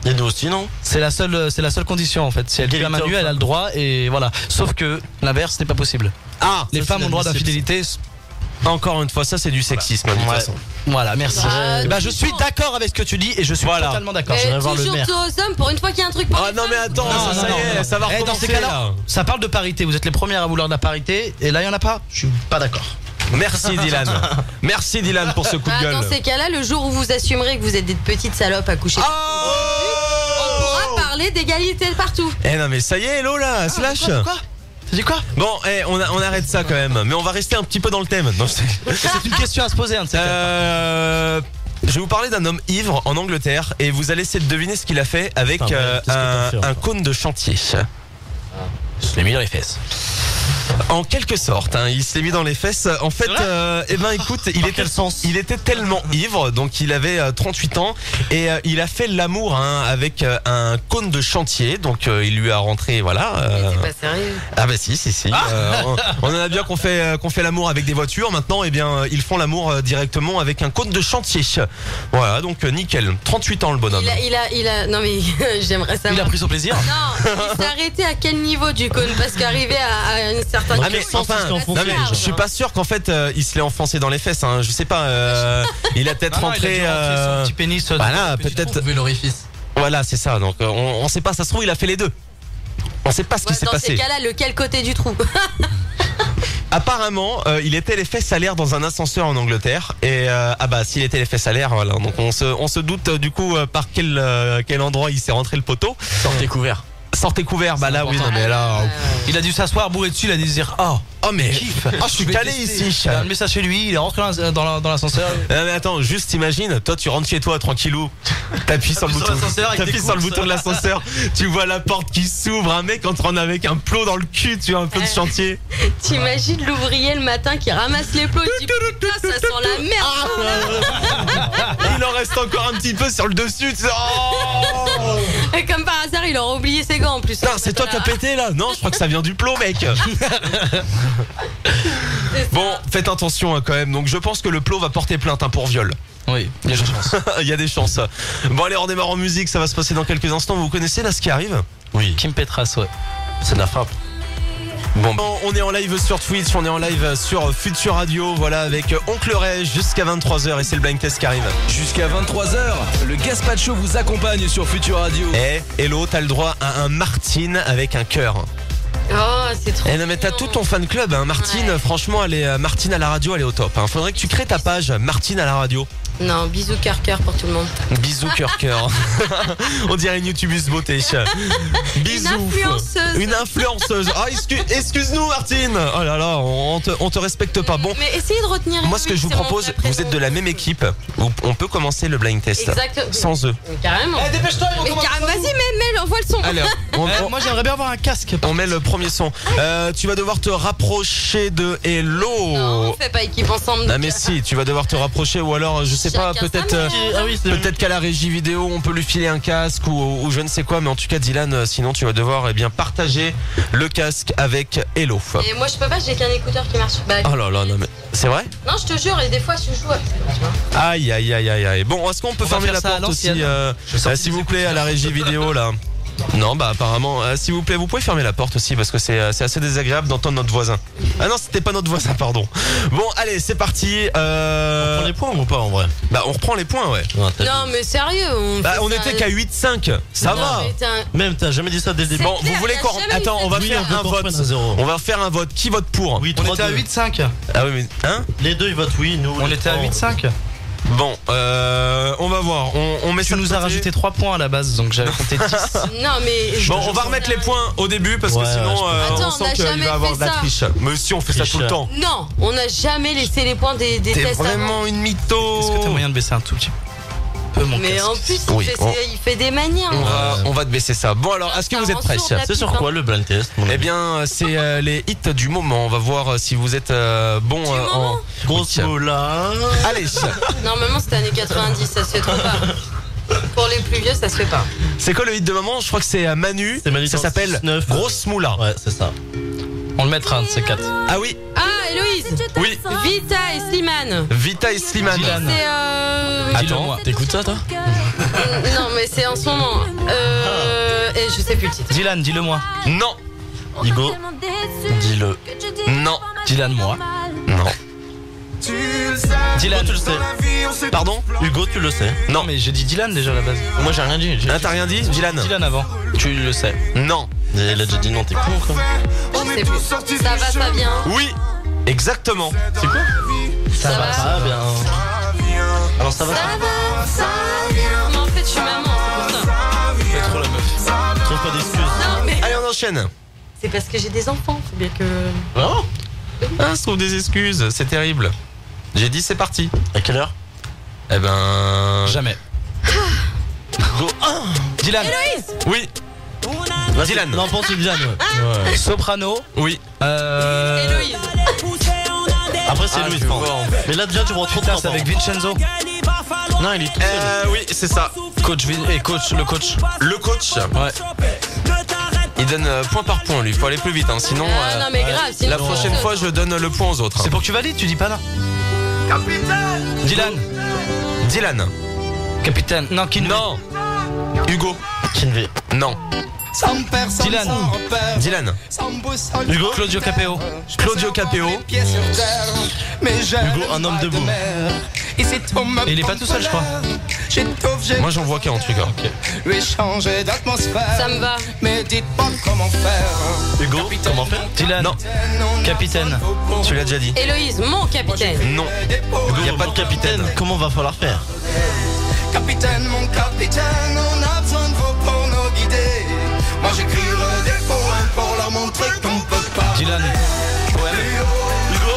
Et nous aussi non?
C'est la seule condition en fait. Si elle tue à main nue, elle a le droit, et voilà. Sauf que l'inverse n'est pas possible.
Ah,
les femmes ont le droit d'infidélité.
Encore une fois, ça c'est du sexisme de toute façon.
Voilà, merci. Je suis d'accord avec ce que tu dis et je suis totalement d'accord.
Je vais voir le maire. Toujours aux hommes pour une fois qu'il y a un truc.
Ah non mais attends, ça y est, ça va recommencer.
Dans ces cas-là, ça parle de parité. Vous êtes les premières à vouloir de la parité et là il y en a pas. Je suis pas d'accord.
Merci Dylan. Merci Dylan pour ce coup de gueule.
Dans ces cas-là, le jour où vous assumerez que vous êtes des petites salopes à coucher, on pourra parler d'égalité partout.
Non mais ça y est, hello là, slash.
Quoi? T'as dit quoi?
Bon, on arrête ça quand même, mais on va rester un petit peu dans le thème.
C'est une question à se poser,
je vais vous parler d'un homme ivre en Angleterre et vous allez essayer de deviner ce qu'il a fait avec un cône de chantier.
Je l'ai mis dans les fesses.
En quelque sorte, il se l'est mis dans les fesses. En fait, écoute, il était tellement ivre, donc il avait 38 ans et il a fait l'amour avec un cône de chantier. Donc il lui a rentré, voilà.
C'est pas sérieux.
Ah bah si. On en a bien qu'on fait l'amour avec des voitures. Maintenant, ils font l'amour directement avec un cône de chantier. Voilà, donc nickel. 38 ans le bonhomme.
Il a non mais j'aimerais savoir.
Il a pris son plaisir.
Non, il s'est arrêté à quel niveau du cône, parce qu'arrivé à une certaine.
Je suis pas sûr qu'en fait il se l'est enfoncé dans les fesses. Je sais pas. Il a peut-être rentré.
Il a dû rentrer son petit pénis.
Voilà, peut-être.
Trouver l'orifice.
Voilà, c'est ça. Donc on sait pas. Ça se trouve il a fait les deux. On sait pas ce qui s'est
Dans
passé.
ces cas-là, lequel côté du trou?
Apparemment, il était les fesses à l'air dans un ascenseur en Angleterre. Et s'il était les fesses à l'air, voilà. Donc on se doute du coup par quel endroit il s'est rentré le poteau.
Sortez couvert.
Sortez couvert, bah là oui, non mais là.
Il a dû s'asseoir bourré dessus, il a dû se dire
Oh mais
kiff.
je suis calé ici.
Il a un message chez lui, il est rentré dans l'ascenseur.
Non mais attends, juste imagine, toi tu rentres chez toi tranquillou, t'appuies sur le bouton de l'ascenseur, tu vois la porte qui s'ouvre, un mec entre avec un plot dans le cul, tu vois un peu de chantier.
T'imagines l'ouvrier le matin qui ramasse les plots et dit putain ça sent la merde.
Il en reste encore un petit peu sur le dessus, tu sais,
Et comme par hasard il aura oublié ses gants en plus.
Non, c'est toi qui as pété là. Non, je crois que ça vient du plot, mec. Bon, faites attention quand même. Donc je pense que le plot va porter plainte pour viol.
Oui, il y a des chances.
Il y a des chances. Bon allez, on démarre en musique, ça va se passer dans quelques instants. Vous connaissez là ce qui arrive?
Oui.
Kim Petras, ouais.
C'est de la frappe.
Bon, on est en live sur Twitch, on est en live sur Futur Radio, voilà, avec Oncle Ray jusqu'à 23h et c'est le blind test qui arrive.
Jusqu'à 23h, le Gaspacho vous accompagne sur Futur Radio.
Hello, t'as le droit à un Martine avec un cœur.
Oh, c'est trop.
Non mais t'as tout ton fan club, hein. Martine, franchement, Martine à la radio, elle est au top. Hein. Faudrait que tu crées ta page Martine à la radio.
Non, bisous cœur pour tout le monde.
Bisous cœur. On dirait une youtubeuse beauté. Bisous. Une influenceuse. Ah, excuse-nous Martine. Oh là là, on te respecte pas. Bon.
Mais essayez de retenir.
Moi, ce que je vous propose, vous êtes de la même équipe. On peut commencer le blind test.
Exactement.
Sans eux.
Carrément.
Dépêche-toi.
Mais carrément, vas-y, mais envoie le son.
Allez,
moi j'aimerais bien avoir un casque.
On met le premier son. Tu vas devoir te rapprocher de Hello.
Non, on fait pas équipe ensemble.
Ah mais si, tu vas devoir te rapprocher ou alors je sais pas, peut-être qu'à la régie vidéo on peut lui filer un casque ou je ne sais quoi, mais en tout cas Dylan, sinon tu vas devoir partager le casque avec Hello.
Et moi je peux pas, j'ai qu'un écouteur qui marche.
Oh là là, non mais c'est vrai?
Non, je te jure, et des fois je joue.
Aïe. Bon, est-ce qu'on peut fermer la porte aussi s'il vous plaît à la régie vidéo là? Non, bah apparemment, s'il vous plaît, vous pouvez fermer la porte aussi parce que c'est assez désagréable d'entendre notre voisin. Ah non, c'était pas notre voisin, pardon. Bon, allez, c'est parti. On
reprend les points ou pas en vrai?
Bah on reprend les points, ouais.
Non, mais sérieux,
on était qu'à 8-5. Ça va.
Même t'as jamais dit ça dès le début.
Bon, vous voulez qu'on... Attends, on va faire un vote. On va faire un vote. Qui vote pour?
Oui,
on était à 8-5.
Ah oui, mais hein?
Les deux ils votent oui, nous.
On était à 8-5.
Bon, on va voir. On met
tu nous as rajouté 3 points à la base, donc j'avais compté 10.
Non mais...
Bon, on va remettre les points au début parce que sinon on sent qu'il va y avoir de la triche. Mais si, on fait ça tout le temps.
Non, on n'a jamais laissé les points des tests.
T'es vraiment une mytho.
Est-ce que t'as moyen de baisser un tout petit peu mon
mais
casque?
En plus, il fait des manières.
On va te baisser ça. Bon alors, est-ce que vous êtes prêts?
C'est sur quoi le blind test?
Eh bien, c'est les hits du moment. On va voir si vous êtes bon en...
Grosse là.
Allez.
Normalement, c'était années 90, ça se fait trop pas. Pour les plus vieux, ça se fait pas.
C'est quoi le hit de moment? Je crois que c'est Manu. Ça s'appelle Grosse Moula.
Ouais, c'est ça.
On le mettra un de ces 4.
Ah oui.
Ah, Héloïse.
Oui.
Vita et Slimane.
Vita et Slimane.
Attends, t'écoutes ça toi?
Non, mais c'est en ce moment. Et je sais plus le titre.
Dylan, dis-le moi.
Non.
Hugo, dis-le.
Non.
Dylan, moi.
Non.
Dylan,
tu le sais.
Pardon?
Hugo, tu le sais.
Non,
mais j'ai dit Dylan déjà à la base.
Moi j'ai rien dit.
Ah, t'as rien dit? Dylan?
Dylan avant. Tu le sais.
Non.
Il a déjà dit non, t'es con quoi.
Je sais plus. Ça va, ça vient.
Oui, exactement.
C'est quoi?
Ça va.
Ça va bien. Alors ça va.
Ça vient. Mais en fait, je suis maman, c'est pour ça.
C'est trop la meuf.
Trouve pas d'excuses.
Non, mais
Allez, on enchaîne.
c'est parce que j'ai des enfants. Faut bien que.
Oh.
Ah, se trouve des excuses, c'est terrible. J'ai dit c'est parti.
À quelle heure?
Eh ben...
Jamais.
Go.
Dylan.
Héloïse.
Oui. Dylan.
Non, pense Dylan. Ouais.
Soprano.
Oui.
Héloïse.
Après c'est Louis. Mais là déjà tu vois trop de temps.
C'est avec Vincenzo.
Non, il est tout seul.
Oui, c'est ça.
Coach et coach, le coach.
Le coach.
Ouais.
Il donne point par point lui, faut aller plus vite hein. Sinon
Non, mais grave. Sinon,
la prochaine fois je donne le point aux autres.
C'est pour que tu valides, tu dis pas non. Capitaine. Dylan.
Dylan.
Capitaine. Non, qui
Non. Hugo.
Kinvey.
Non.
Dylan.
Dylan.
Hugo.
Claudio Capeo.
Claudio Capeo.
Hugo, un homme debout.
Et il est pas tout seul, je crois.
Moi j'en vois qu'un en tout cas.
Ça me va.
Mais dites pas comment faire.
Hugo, comment faire?
Dylan.
Non.
Capitaine.
Tu l'as déjà dit.
Héloïse, mon capitaine.
Non. Il n'y a pas de capitaine.
Comment va falloir faire?
Capitaine, mon capitaine, on a besoin de vous pour nous guider. Moi j'écrirai des poèmes pour leur montrer qu'on peut pas.
Dylan. Poème.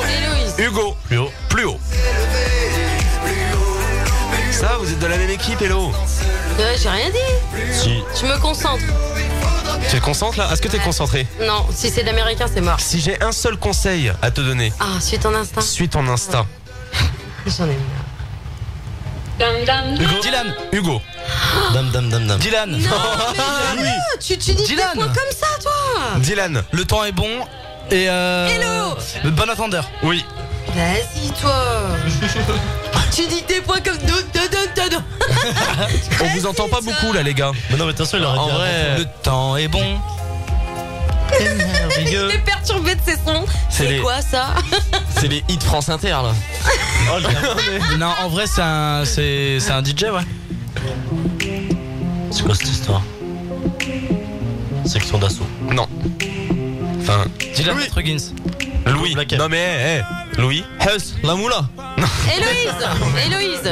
Héloïse.
Hugo. Plus haut. Plus haut. Ça, vous êtes de la même équipe, Hello.
J'ai rien dit.
Si.
Je me concentre.
Tu te concentres là? Est-ce que tu es concentré?
Non, si c'est d'américain, c'est mort.
Si j'ai un seul conseil à te donner.
Ah, suis ton instinct.
Suis ton instinct.
J'en ai marre.
Hugo. Dylan. Hugo.
Dame.
Dylan.
Non, mais tu dis
Dylan.
des points comme ça, toi.
Dylan.
Le temps est bon. Et
Hello.
le bon attendeur.
Oui.
Vas-y, toi. Tu dis des points comme
On vous entend pas beaucoup là, les gars.
Mais non, mais attention, il aurait
En
dit
vrai,
Le temps est bon.
Il est perturbé de ses sons. C'est quoi ça?
C'est les hits France Inter là.
Oh,
Non, en vrai, c'est un DJ, ouais.
c'est quoi cette histoire? Section d'assaut.
non. Enfin,
Dylan Truggins.
Louis.
Blaquet.
Non mais, Louis.
Hus, la moula.
Héloïse.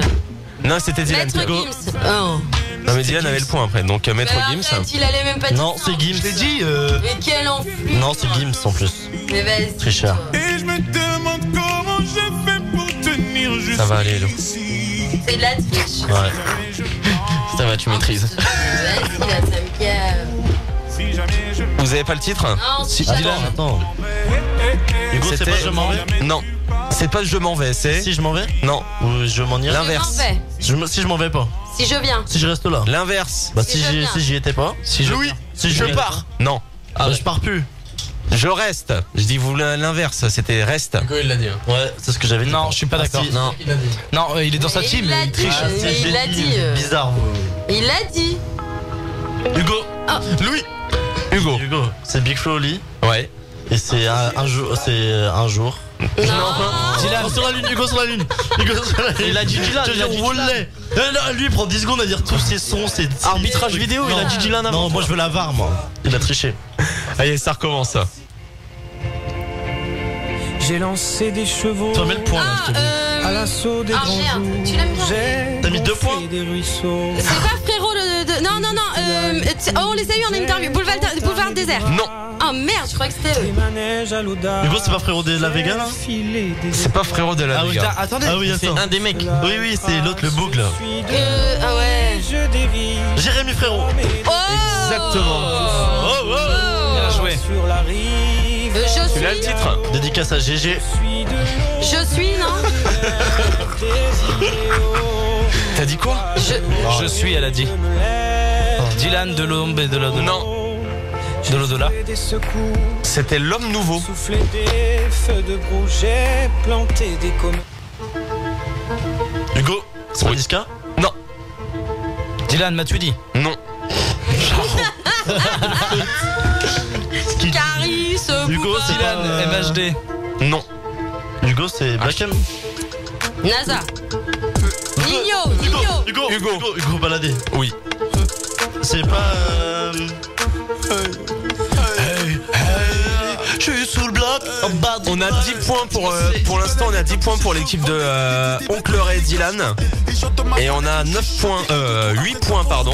Non, c'était Dylan.
Maître
Hugo.
Gims. Oh.
Non mais Dylan avait le point après. Donc Maître
Bah,
Gims.
arrête, il allait même pas dire
Non,
ça.
c'est Gims.
Je l'ai dit.
Mais quel enflure.
Non, c'est Gims en plus.
Mais vas-y.
Tricheur.
Et je me demande comment je fais pour tenir juste.
Ça va aller, Hello.
C'est de la triche.
Ouais.
Ça va, tu maîtrises.
Vas-y, là, ça me calme.
Vous avez pas le titre?
Non, si
Dylan, attends. Hugo, c'est
C'était-
pas je m'en vais?
Non. C'est pas je m'en vais, c'est.
Si je m'en vais?
Non.
Ou je m'en irai?
L'inverse.
Je m'en vais.
Si je m'en vais pas.
Si je viens.
Si je reste là.
L'inverse.
Bah
Si
si
je viens.
j'y étais pas.
Si je
Louis.
Si
Je
je
pars. Non.
Ah bah je pars plus.
Je reste. Je dis vous l'inverse. C'était reste.
Hugo, il l'a dit.
Ouais, c'est ce que j'avais dit.
Non, je suis pas d'accord.
si.
Non.
Il l'a dit.
Non, il est dans sa
Mais
team,
il l'a
mais il
dit.
triche.
Mais il l'a dit.
Bizarre. vous.
Il l'a dit.
Hugo.
Louis. Hugo.
Hugo. C'est Big Flo au lit.
Ouais.
Et c'est un jour. C'est un jour.
Non.
Dylan. Sur la lune, Hugo sur la lune. Hugo sur la lune. Il a dit Dylan. Il a dit Dylan. Lui il prend 10 secondes à dire tous ses sons, ses
Arbitrage vidéo, il a dit Dylan avant.
Non, moi je veux la VAR moi. Il a triché.
Allez, ça recommence.
J'ai lancé des chevaux.
Tu remets le point là, je te dis.
À l'assaut des
Ah
grands
merde,
jours.
tu l'aimes bien.
J'ai
T'as mis 2 points.
gonflé des ruisseaux.
C'est pas frérot de. Non. On les a eu en interview. Boulevard Désert.
Non.
Oh merde, je croyais que c'était eux.
Des manèges à l'audace.
Hugo, c'est pas frérot de la Vega là?
Filé des
C'est pas frérot de la
Ah oui,
Vega.
Attendez.
Ah oui,
C'est
attends.
un des mecs.
Oui, oui, c'est l'autre, le bougle là.
Ah ouais.
Je dérive.
Jérémy Frérot.
Oh.
Exactement.
Oh, oh.
Bien joué.
Sur la rive.
Je
Tu l'as le
suis.
titre?
Dédicace à GG.
Suis de l'eau
Je suis, non.
des idéaux.
T'as dit quoi?
Je suis, elle a dit.
Me lève
Dylan de l'ombre et de l'au-delà.
Non.
De l'au-delà.
des secours.
C'était l'homme nouveau.
Souffler des feux de proue. J'ai planté des comètes.
Hugo, c'est
Oui.
pas Niska?
Non.
Dylan Matuidi.
Non.
Caris,
Hugo, c'est
Dylan
pas,
MHD.
Non.
Hugo, c'est Black M.
NASA. Nino.
Hugo Baladé.
Oui.
C'est pas. Je suis sous le bloc.
On a 10 points pour l'instant, on a 10 points pour l'équipe de Oncle Ray et Dylan. Et on a 8 points, pardon.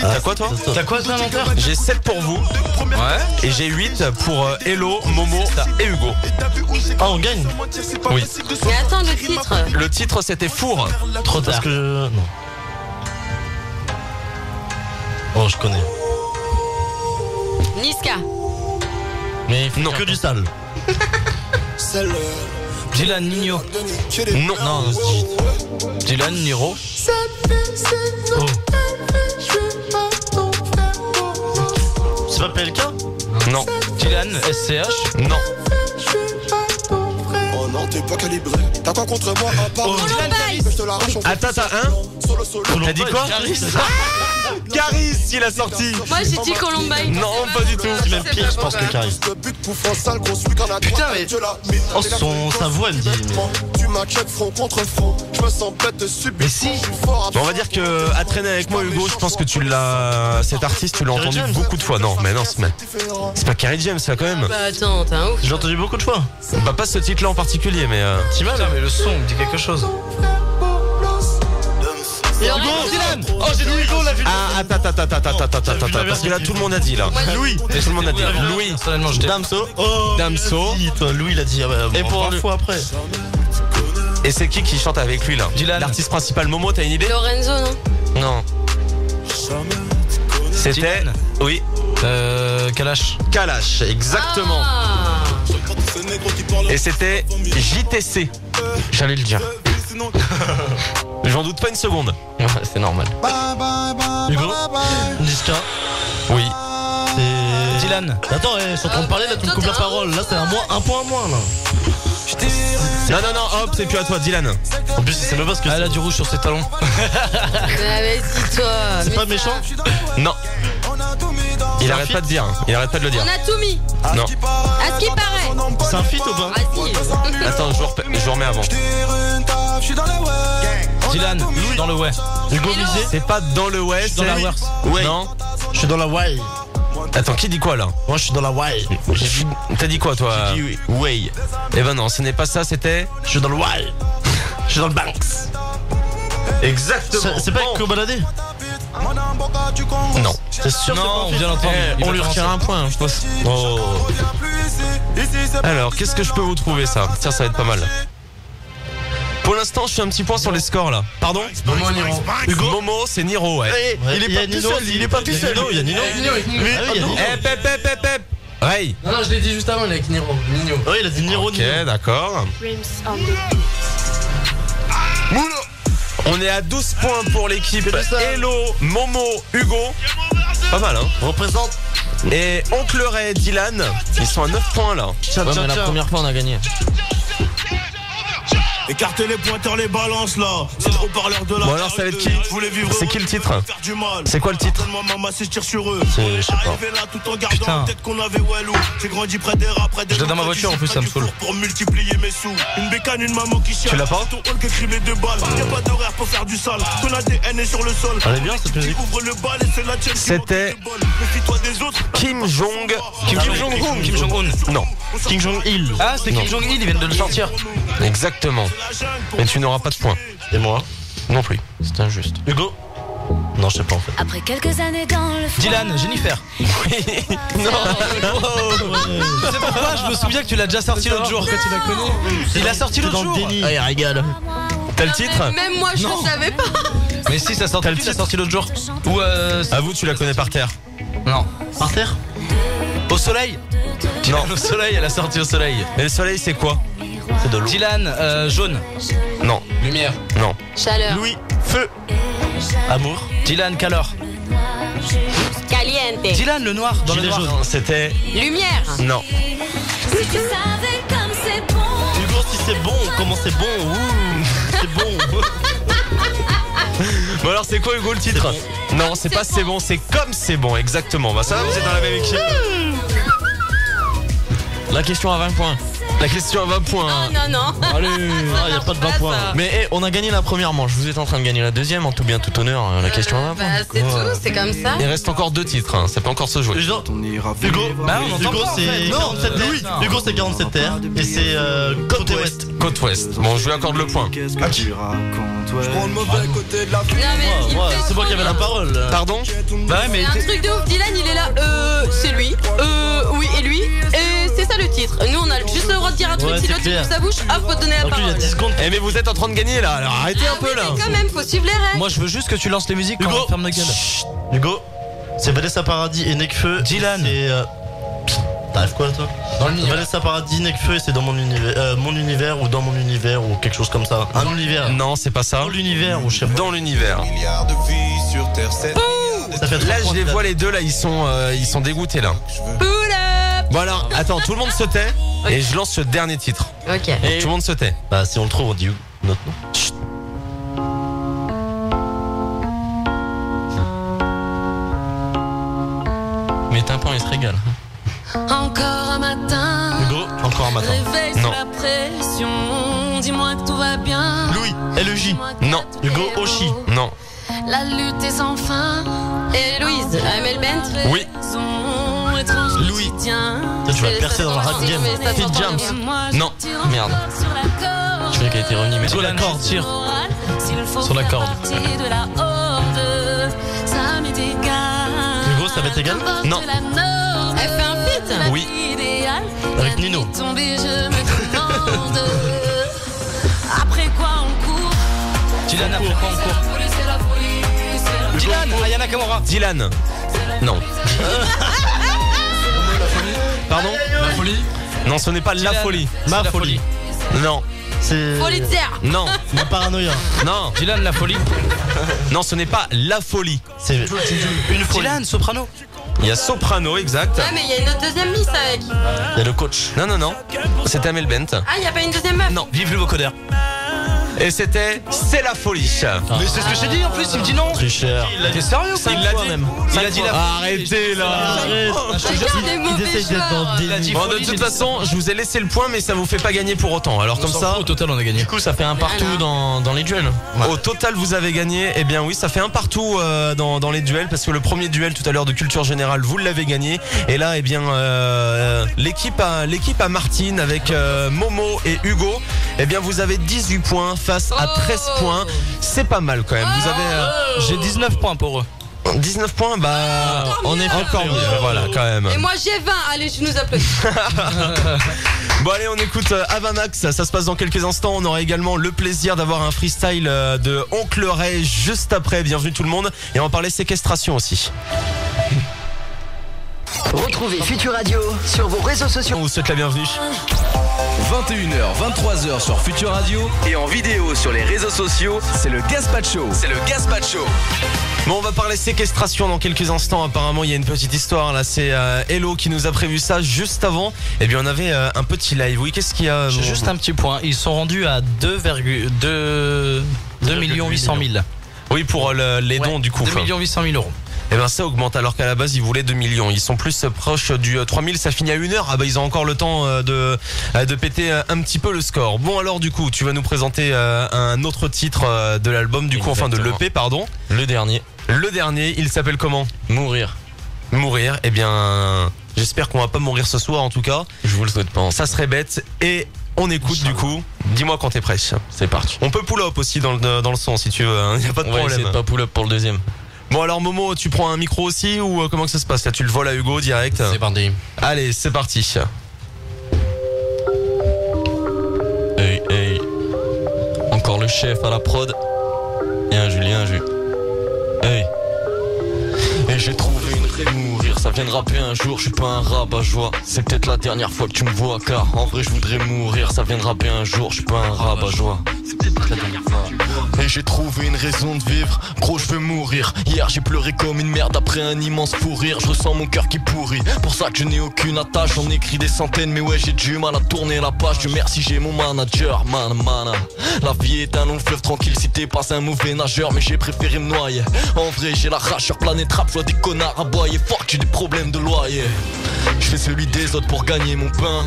T'as quoi toi?
T'as quoi toi, menteur?
J'ai 7 pour vous.
Ouais.
Et j'ai 8 pour Hello, Momo et Hugo.
Ah, on gagne?
Oui.
Mais attends, le titre.
Le titre c'était Four.
Trop tard. Parce que. Non. Oh, je connais.
Niska.
Mais non, que du sale.
Dylan Nino.
Non.
Non,
Dylan Niro.
Oh. C'est pas PLK?
Non.
Dylan SCH.
Non.
Oh non, t'es pas calibré. T'as quoi contre moi à part
Oh,
Dylan Caris.
Je te l'arrache en
Attends, t'as un? T'as dit quoi? Caris, il a sorti.
Moi j'ai dit Columbine.
Non, pas du tout.
C'est même pire, je pense, que Caris.
Putain, mais.
Oh, sa voix, elle me dit.
Mais si. Bon, on va dire que à traîner avec moi, Hugo, je pense que tu l'as. Cet artiste, tu l'as entendu beaucoup de fois. Non, mais non, c'est pas Kerry James là quand même.
Bah attends, t'es un ouf.
J'ai entendu beaucoup de fois.
Bah pas ce titre-là en particulier, mais.
Putain, mais le son me dit quelque chose.
Dylan.
Oh, j'ai Louis Hugo, là, vu.
Ah, attends, parce que là tout le monde a dit là.
Louis.
Et tout le monde a dit. Louis.
Personnellement, j'étais.
Damso. Oh,
Damso.
toi, Louis, il a dit.
Et pour
une fois après.
Et c'est qui chante avec lui là?
Dylan.
L'artiste principal, Momo, t'as une idée?
Lorenzo, non?
Non. C'était.
Dylan.
Oui.
Kalash.
Kalash, exactement.
Ah.
Et c'était JTC. J'allais le dire. J'en doute pas une seconde.
Ouais, c'est normal.
Hugo. Niska.
Oui.
C'est.
Dylan.
Attends, je suis en train de parler, là, tu me coupes la parole. Là, c'est un point à moins, là.
Non, hop, c'est plus à toi, Dylan.
En plus, c'est même parce que.
Elle a du rouge sur ses talons.
Vas-y, toi.
C'est pas méchant?
Non. Il arrête pas de dire. Il arrête pas de le dire.
On a tout mis.
Non.
À ce qui paraît.
C'est un feat ou pas?
Ah si.
Attends, je vous remets avant.
Dylan, dans le ouais.
Hugo Misé.
C'est pas dans le ouais, c'est
dans la Wars.
Ouais.
Non. Je suis dans la Y.
Attends, qui dit quoi là?
Moi, je suis dans la Y.
T'as dit quoi toi?
J'ai dit Way.
Eh ben non, ce n'est pas ça, c'était.
Je suis dans le Y. Je suis dans le Banks.
Exactement.
C'est pas avec Kobalade?
Non.
C'est sûr,
Non, on vient d'entendre.
On lui retire un point, je pense.
Oh.
Alors, qu'est-ce que je peux vous trouver ça? Tiens, ça va être pas mal. Pour l'instant, je suis un petit point sur les scores là. Pardon?
Momo Niro.
Hugo Momo, c'est Niro, ouais.
Il est pas tout seul. Il est pas tout seul. Il y a Nino.
Pep. Ray.
Non, je l'ai dit juste avant, il est avec Niro. Nino.
Oui, il a dit Niro.
Ok, d'accord. On est à 12 points pour l'équipe Hello, Momo, Hugo. Pas mal, hein?
Représente.
Et Oncle Ray, Dylan, ils sont à 9 points là.
Ouais, mais la première fois, on a gagné.
Écartez les pointeurs, les balances là. C'est le haut-parleur de la.
Bon alors ça va être qui? C'est qui le titre? C'est quoi le titre?
C'est, je sais pas.
Putain. Je l'ai dans ma voiture en plus, ça me saoule.
Pour multiplier mes sous. Une bécane, une maman qui cherche.
Tu l'as pas?
Ton hall qui écrit les 2 balles. Y'a pas d'horaire pour faire du sale. Ton ADN est sur le sol.
Elle est bien cette musique.
Ouvre le bal et c'est la tienne.
C'était Kim Jong. Kim Jong-un. Non.
Kim Jong-il.
Ah, c'est Kim Jong-il, ils viennent de le sortir.
Exactement. Et tu n'auras pas de points.
Et moi?
Non plus.
C'est injuste.
Hugo? Non, je sais pas en fait.
Après quelques années dans le froid.
Dylan, Jennifer.
Non.
C'est pourquoi je me souviens que tu l'as déjà sorti l'autre jour.
Quand tu la connais.
Il a sorti l'autre jour.
Ah, il régale.
T'as le titre?
Même moi je ne savais pas.
Mais si, ça sorti l'autre jour. Ou
À vous, tu la connais par terre.
Non.
Par terre?
Au soleil.
Non.
Au soleil, elle a sorti au soleil.
Mais le soleil, c'est quoi?
C'est de l'eau.
Dylan, jaune.
Non.
Lumière.
Non.
Chaleur.
Louis. Feu. Amour.
Dylan, calor.
Caliente.
Dylan, le noir, dans le
Gilet
noir.
jaune.
C'était.
Lumière.
Non.
Si tu savais comme c'est bon.
Hugo, si c'est bon, comment c'est bon? Ouh, c'est bon.
Bon alors c'est quoi Hugo le titre? Non, c'est pas c'est bon, c'est comme c'est bon, exactement. Bah ça va, vous êtes dans la même équipe.
La question à 20 points.
La question à 20 points.
Non.
Allez, il y a pas de 20 points.
Mais on a gagné la première manche. Vous êtes en train de gagner la deuxième, en tout bien tout honneur. La question à 20 points.
Bah c'est tout, c'est comme ça.
Il reste encore 2 titres, hein. Ça peut encore se jouer.
Hugo,
Bah, on entend
Hugo
pas, en
c'est
fait.
47 terres.
Non.
Hugo c'est 47 terres. Et c'est côte ouest.
Côte ouest. Bon, je lui accorde le point.
Je prends le mauvais côté de la.
Non mais
Ouais, c'est moi qui avais la parole.
Pardon?
Bah ouais, mais
c'est un truc de ouf. Dylan il est là. C'est lui. Oui et lui. Et c'est ça le titre. Nous on a juste le droit de dire un truc.
Ouais,
Si
c'est
l'autre
clair.
ouvre sa bouche, hop, faut donner la
En plus, il y a
parole.
10 secondes.
Eh mais vous êtes en train de gagner là, alors arrêtez un peu là.
Mais quand même, faut suivre les règles.
moi je veux juste que tu lances les musiques quand
Hugo.
on ferme nos gueules.
Hugo, c'est Vanessa Paradis et Nekfeu.
Dylan.
C'est. T'arrives quoi toi?
Dans le univers.
Vanessa Paradis, Nekfeu, c'est dans mon univers ou dans mon univers ou quelque chose comme ça. Un univers.
Non, c'est pas ça.
Dans l'univers ou je sais pas.
Dans l'univers.
Milliards de vies sur Terre, 7
Ça fait
Là,
3
je les
points.
vois les deux là, ils sont dégoûtés là.
Pull up.
Bon alors, attends, tout le monde se tait et je lance ce dernier titre.
Ok.
Donc, tout le monde se tait.
Bah si on le trouve, on dit où? Notre nom.
il se régale.
Encore un matin.
Hugo, encore un matin.
Réveil
Non.
sous la pression. Dis-moi que tout va bien.
Louis, LEJ.
Non.
Hugo, Oshi.
Non.
La lutte est sans fin.
Et Louise, Amel Bent.
Oui.
Louis. Tu vas percer dans le rap game.
Phil James. Non.
Merde. Je croyais qu'elle était revenue, mais
Sur la corde, tire. Sur la corde.
Hugo, ça va être égal?
Non.
Elle fait un feat.
Oui.
Avec Nino.
Après quoi on court?
Dylan, après quoi on court? Dylan, Ayana Kamura.
Dylan. Non. Pardon?
La folie.
Non, ce n'est pas la folie.
Ma folie.
Non.
C'est.
Folie de terre.
Non.
Ma paranoïa.
Non.
Dylan, la folie.
Non, ce n'est pas la folie.
C'est une folie.
Dylan, soprano.
Il y a Soprano, exact.
Ah, mais il y a une autre deuxième miss avec.
Il y a le coach.
Non, non, non. C'était Amel Bent.
Ah, il n'y a pas une deuxième meuf?
Non.
Vive le vocodeur.
Et c'était C'est la folie.
Mais c'est ce que j'ai dit en plus, il me dit non.
Tricheur.
T'es sérieux?
Il l'a dit
même. Il a dit la folie.
Arrêtez là.
Des mauvais
essayent d'être dans
joueurs.
le déni.
Bon, de toute façon, je vous ai laissé le point, mais ça vous fait pas gagner pour autant. Alors comme ça,
Au total, on a gagné.
du coup, ça fait un partout dans les duels.
au total, vous avez gagné. Eh bien oui, ça fait un partout dans les duels, parce que le premier duel tout à l'heure de culture générale, vous l'avez gagné. Et là, eh bien, l'équipe à Martine avec Momo et Hugo, eh bien, vous avez 18 points face à 13 points. C'est pas mal quand même. Vous avez
J'ai 19 points pour eux.
19 points, bah on est encore mieux. Voilà, quand même.
Et moi j'ai 20. Allez, je nous applaudis.
Bon allez, on écoute Avanax, ça se passe dans quelques instants. On aura également le plaisir d'avoir un freestyle de Oncle Ray juste après. Bienvenue tout le monde. Et on va parler séquestration aussi.
Retrouvez Futur Radio sur vos réseaux sociaux.
On vous souhaite la bienvenue.
21h, 23h sur Futur Radio et en vidéo sur les réseaux sociaux, c'est le Gaspacho. C'est le Gaspacho.
Bon, on va parler séquestration dans quelques instants. Apparemment, il y a une petite histoire là. C'est Hello qui nous a prévu ça juste avant. Et bien, on avait un petit live. Oui, qu'est-ce qu'il y a?
J'ai juste un petit point. Ils sont rendus à 2 800 000.
Oui, pour les dons du coup.
2 800 000 euros.
Eh ben ça augmente alors qu'à la base ils voulaient 2 millions. Ils sont plus proches du 3000, ça finit à 1h. Ah bah ils ont encore le temps de péter un petit peu le score. Bon alors du coup tu vas nous présenter un autre titre de l'album du coup, enfin de l'EP pardon.
Le dernier.
Le dernier, il s'appelle comment?
Mourir.
Mourir, eh bien j'espère qu'on va pas mourir ce soir en tout cas.
Je vous le souhaite pas.
Ça serait bête. Et on écoute du coup. Dis-moi quand t'es prêt.
C'est parti.
On peut pull up aussi dans le son si tu veux, hein. Y a pas de problème.
C'est pas pull up pour le deuxième.
Bon alors Momo, tu prends un micro aussi ou comment que ça se passe? Là tu le voles à Hugo direct.
C'est parti.
Allez, c'est parti.
Hey, hey. Encore le chef à la prod. Et un Julien Jus. Hey. Et j'ai trouvé une raison de mourir, ça vient de rapper un jour, je suis pas un rabat-joie. C'est peut-être la dernière fois que tu me vois, car en vrai je voudrais mourir, ça vient de rapper un jour, je suis pas un rabat-joie. C'est peut-être la dernière fois. Et j'ai trouvé une raison de vivre, gros je veux mourir. Hier j'ai pleuré comme une merde après un immense fou rire. Je ressens mon cœur qui pourrit, pour ça que je n'ai aucune attache. J'en écris des centaines mais ouais j'ai du mal à tourner la page. Dieu merci j'ai mon manager, man. La vie est un long fleuve tranquille si t'es pas un mauvais nageur. Mais j'ai préféré me noyer, en vrai j'ai la rage sur planète rap. Je vois des connards aboyer, fuck j'ai des problèmes de loyer. Je fais celui des autres pour gagner mon pain.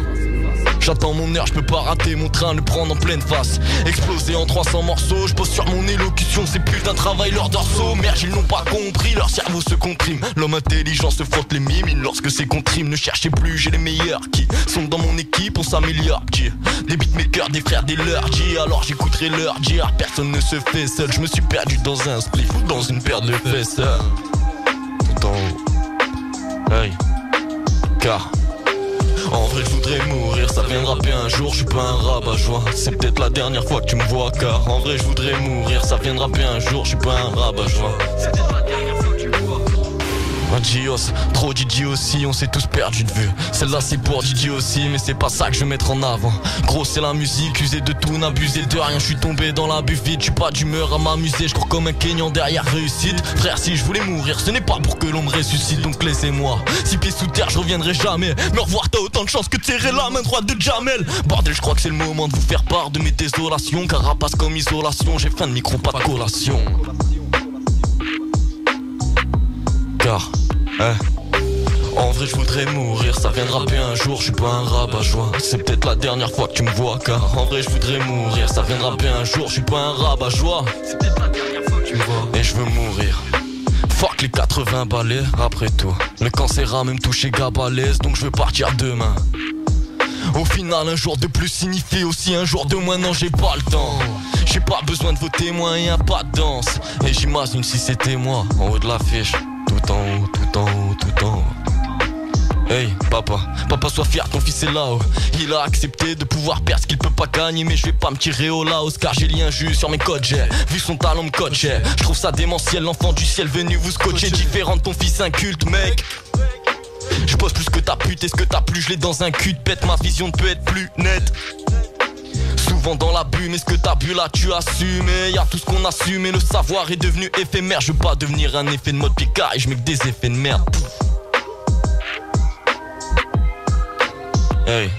J'attends mon heure, je peux pas rater mon train, le prendre en pleine face. Exploser en 300 morceaux, je pose sur mon élocution. Ces putains travaillent leurs dorsaux. Merde, ils n'ont pas compris, leur cerveau se comprime. L'homme intelligent se frotte les mimines lorsque c'est contrime. Ne cherchez plus, j'ai les meilleurs qui sont dans mon équipe, on s'améliore. Des beatmakers, des frères, des leurs. Alors j'écouterai leur dire. Personne ne se fait seul, je me suis perdu dans un spliff ou dans une paire de fesses. Tout en haut. Hey. Car en vrai je voudrais mourir, ça viendra bien un jour, je suis pas un rabat-joie. C'est peut-être la dernière fois que tu me vois, car en vrai je voudrais mourir, ça viendra bien un jour, je suis pas un rabat-joie. C'est peut-être la dernière fois que tu me vois. Gios, trop Gigi aussi, on s'est tous perdu de vue. Celle-là c'est pour Gigi aussi, mais c'est pas ça que je veux mettre en avant. Gros c'est la musique, user de tout, n'abuser de rien. Je suis tombé dans la buffette, je suis pas d'humeur à m'amuser. Je cours comme un Kenyan derrière réussite. Frère si je voulais mourir, ce n'est pas pour que l'on me ressuscite. Donc laissez-moi, 6 pieds sous terre je reviendrai jamais. Me revoir t'as autant de chance que de serrer la main droite de Jamel. Bordel je crois que c'est le moment de vous faire part de mes désolations. Carapace comme isolation, j'ai faim de micro, pas de collation. Car en vrai je voudrais mourir, ça viendra bien un jour, je suis pas un rabat-joie. C'est peut-être la dernière fois que tu me vois, car en vrai je voudrais mourir, ça viendra bien un jour, je suis pas un rabat-joie. C'est peut-être la dernière fois que tu me vois. Et je veux mourir. Fuck les 80 balais, après tout. Le cancer a même touché Gabalaise, donc je veux partir demain. Au final, un jour de plus signifie aussi un jour de moins, non j'ai pas le temps. J'ai pas besoin de vos témoins, y'a pas de danse. Et j'imagine si c'était moi, en haut de l'affiche. Tout en haut, tout en haut, tout en haut. Hey papa, papa sois fier, ton fils est là-haut. Il a accepté de pouvoir perdre ce qu'il peut pas gagner. Mais je vais pas me tirer au Laos, car j'ai lien juste sur mes codes. J'ai vu son talent me coacher. Je trouve ça démentiel, l'enfant du ciel venu vous scotcher. Différent de ton fils inculte mec. Je bosse plus que ta pute, est-ce que t'as plus, je l'ai dans un cul de pète, ma vision ne peut être plus nette. Souvent dans l'abus, mais ce que t'as bu là tu assumes. Et y'a tout ce qu'on assume et le savoir est devenu éphémère. Je veux pas devenir un effet de mode Picard et je mets que des effets de merde. Hey,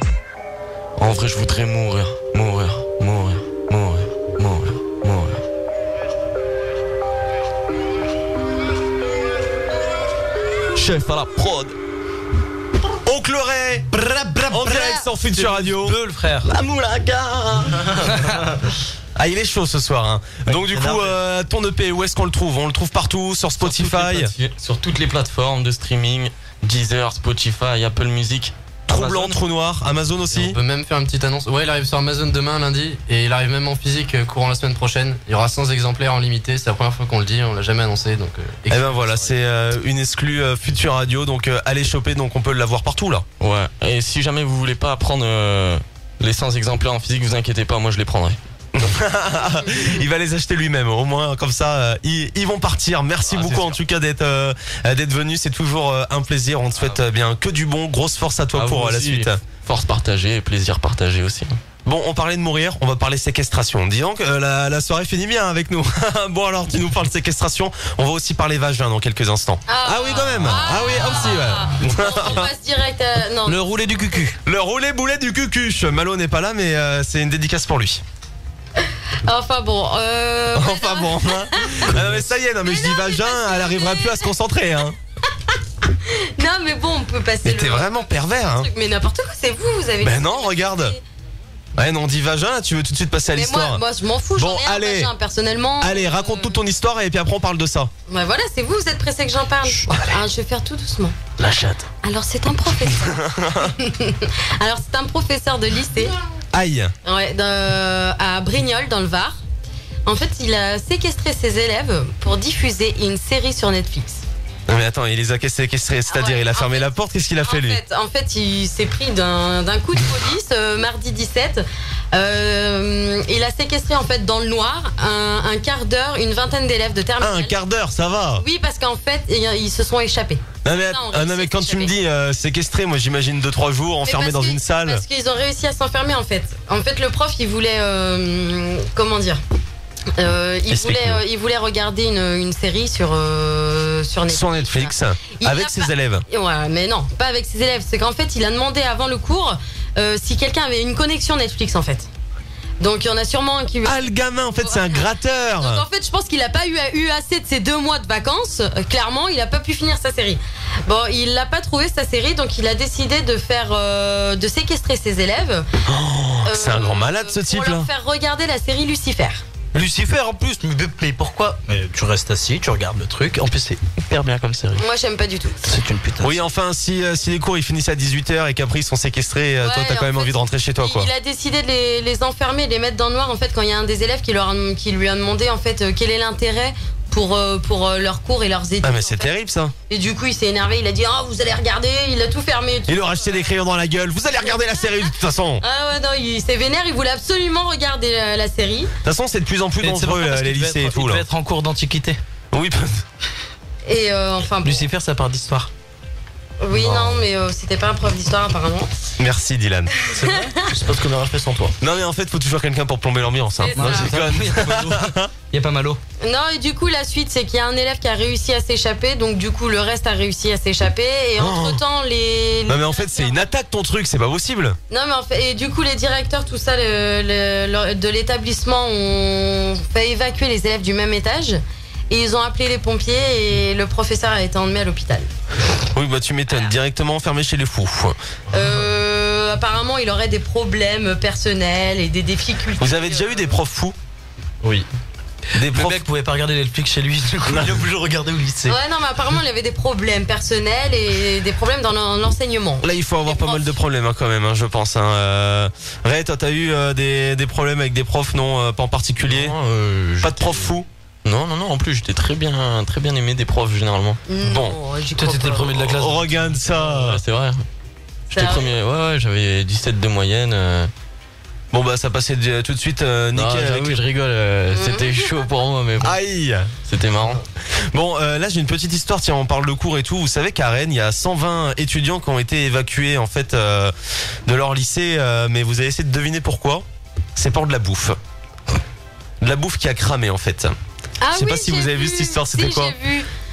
en vrai je voudrais mourir, mourir, mourir, mourir, mourir, mourir. Chef à la prod.
Oncle Ray, en direct sur Future Radio.
Le frère.
La moulaga. Ah, il est chaud ce soir hein. Donc du coup ton EP, où est-ce qu'on le trouve? On le trouve partout, sur Spotify,
sur toutes les plateformes de streaming, Deezer, Spotify, Apple Music.
Trou blanc, trou noir, Amazon aussi.
Et on peut même faire une petite annonce. Ouais, il arrive sur Amazon demain lundi et il arrive même en physique courant la semaine prochaine. Il y aura 100 exemplaires en limité, c'est la première fois qu'on le dit, on l'a jamais annoncé donc
et ben voilà, c'est une exclue Future Radio, donc allez choper, donc on peut l'avoir partout là.
Ouais, et si jamais vous voulez pas prendre les 100 exemplaires en physique, vous inquiétez pas, moi je les prendrai.
Il va les acheter lui-même, au moins comme ça ils vont partir. Merci beaucoup en tout cas d'être venu, c'est toujours un plaisir. On te souhaite bien que du bon, grosse force à toi pour la suite.
Force partagée et plaisir partagé aussi.
Bon, on parlait de mourir, on va parler séquestration. Dis donc, la soirée finit bien avec nous. Bon alors, tu nous parles de séquestration, on va aussi parler vagin dans quelques instants. Ah oui quand même. Ah oui aussi ouais.
On passe direct à... Non.
Le roulé du cucu. Le roulé boulet du cucuche. Malo n'est pas là mais c'est une dédicace pour lui.
Enfin bon
enfin bon hein. Ah non mais ça y est, non mais je dis vagin, elle arrivera plus à se concentrer hein.
Non mais bon, on peut passer.
Mais t'es vraiment pervers hein.
Mais n'importe quoi, c'est vous avez.
Ben non, regarde. Ouais non, on dit vagin là, tu veux tout de suite passer à l'histoire.
Moi je m'en fous,
bon,
j'en ai un vagin personnellement.
Allez, raconte toute ton histoire et puis après on parle de ça.
Ouais voilà, c'est vous êtes pressé que j'en parle. Je vais faire tout doucement.
La chatte.
Alors c'est un professeur. Alors c'est un professeur de lycée.
Aïe.
Ouais, à Brignoles dans le Var. En fait, il a séquestré ses élèves pour diffuser une série sur Netflix.
Non mais attends, il les a séquestrés, c'est-à-dire il a fermé la porte, qu'est-ce qu'il a fait lui?
En fait, il s'est pris d'un coup de police mardi 17. Il a séquestré en fait dans le noir un quart d'heure, une vingtaine d'élèves de terminale.
Ah, un quart d'heure, ça va.
Oui, parce qu'en fait, ils se sont échappés.
Non mais quand tu me dis séquestré, moi j'imagine 2-3 jours enfermé dans une salle.
Parce qu'ils ont réussi à s'enfermer en fait. En fait, le prof, il voulait comment dire, il voulait regarder une série sur Netflix.
Sur Netflix, avec ses élèves.
Ouais, mais non, pas avec ses élèves. C'est qu'en fait, il a demandé avant le cours si quelqu'un avait une connexion Netflix en fait. Donc il y en a sûrement qui...
Ah le gamin en fait c'est un gratteur.
Donc en fait je pense qu'il a pas eu assez de ses 2 mois de vacances. Clairement il a pas pu finir sa série. Bon, il l'a pas trouvé sa série, donc il a décidé de faire de séquestrer ses élèves.
C'est un grand malade ce type là.
Pour leur faire regarder la série Lucifer.
Lucifer en plus, mais pourquoi? Mais tu restes assis, tu regardes le truc. En plus c'est hyper bien comme série.
Moi j'aime pas du tout.
C'est une putain.
Oui enfin si les cours ils finissent à 18h et qu'après ils sont séquestrés, toi t'as quand même envie de rentrer chez toi quoi.
Il a décidé de les enfermer, de les mettre dans le noir en fait quand il y a un des élèves qui lui a demandé en fait quel est l'intérêt pour leurs cours et leurs études.
Ah mais c'est terrible ça.
Et du coup il s'est énervé, il a dit vous allez regarder, il a tout fermé.
Il leur a acheté des crayons dans la gueule, vous allez regarder la série de toute façon.
Ah ouais non, il s'est vénère, il voulait absolument regarder la série.
De toute façon c'est de plus en plus dangereux les lycées et tout là.
Il devait être en cours d'antiquité.
Oui.
Et enfin bon.
Lucifer ça part d'histoire.
Oui non mais c'était pas un prof d'histoire apparemment.
Merci Dylan.
C'est vrai. Je sais pas ce qu'on aurait fait sans toi.
Non mais en fait faut toujours quelqu'un pour plomber l'ambiance hein.
Il y a pas malo.
Non et du coup la suite c'est qu'il y a un élève qui a réussi à s'échapper, donc du coup le reste a réussi à s'échapper et entre temps
Non mais en fait c'est une attaque ton truc, c'est pas possible.
Non mais en fait, et du coup les directeurs tout ça de l'établissement ont fait évacuer les élèves du même étage et ils ont appelé les pompiers et le professeur a été emmené à l'hôpital.
Oui, bah tu m'étonnes, directement enfermé chez les fous.
Apparemment, il aurait des problèmes personnels et des difficultés.
Vous avez déjà eu des profs fous?
Oui.
Le mec pouvait pas regarder Netflix chez lui, du coup il a toujours regardé au lycée.
Ouais, non, mais apparemment il avait des problèmes personnels et des problèmes dans l'enseignement.
Là, il faut avoir pas mal de problèmes quand même, je pense. Ray, toi, t'as eu des problèmes avec des profs, non, pas en particulier?
Non,
pas de profs fous?
Non, en plus j'étais très bien aimé des profs généralement.
Bon,
toi t'étais le premier de la classe.
Regarde ça.
Ouais, c'est vrai. J'étais premier, ouais, j'avais 17 de moyenne.
Bon bah ça passait tout de suite nickel.
Oui, je rigole, c'était chaud pour moi, mais bon.
Aïe,
c'était marrant.
Bon, là j'ai une petite histoire, tiens, on parle de cours et tout. Vous savez qu'à Rennes, il y a 120 étudiants qui ont été évacués en fait de leur lycée, mais vous avez essayé de deviner pourquoi? C'est pour de la bouffe. De la bouffe qui a cramé en fait. Je sais pas si vous avez vu cette histoire, c'était quoi?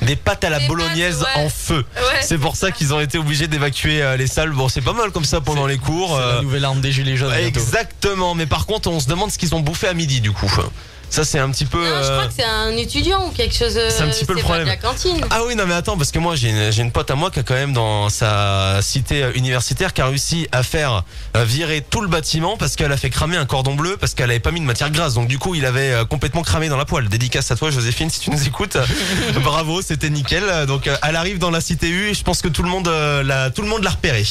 Des pâtes à la bolognaise en feu. Ouais. C'est pour ça qu'ils ont été obligés d'évacuer les salles. Bon, c'est pas mal comme ça pendant les cours.
C'est la nouvelle arme des gilets jaunes.
Exactement, mais par contre, on se demande ce qu'ils ont bouffé à midi du coup. Ça c'est un petit peu.
Non, je crois que c'est un étudiant ou quelque chose.
C'est un petit peu le problème.
De la cantine.
Ah oui, non mais attends, parce que moi j'ai une pote à moi qui a quand même dans sa cité universitaire qui a réussi à faire virer tout le bâtiment parce qu'elle a fait cramer un cordon bleu parce qu'elle avait pas mis de matière grasse. Donc du coup il avait complètement cramé dans la poêle. Dédicace à toi Joséphine si tu nous écoutes. Bravo, c'était nickel. Donc elle arrive dans la cité U et je pense que tout le monde l'a repéré.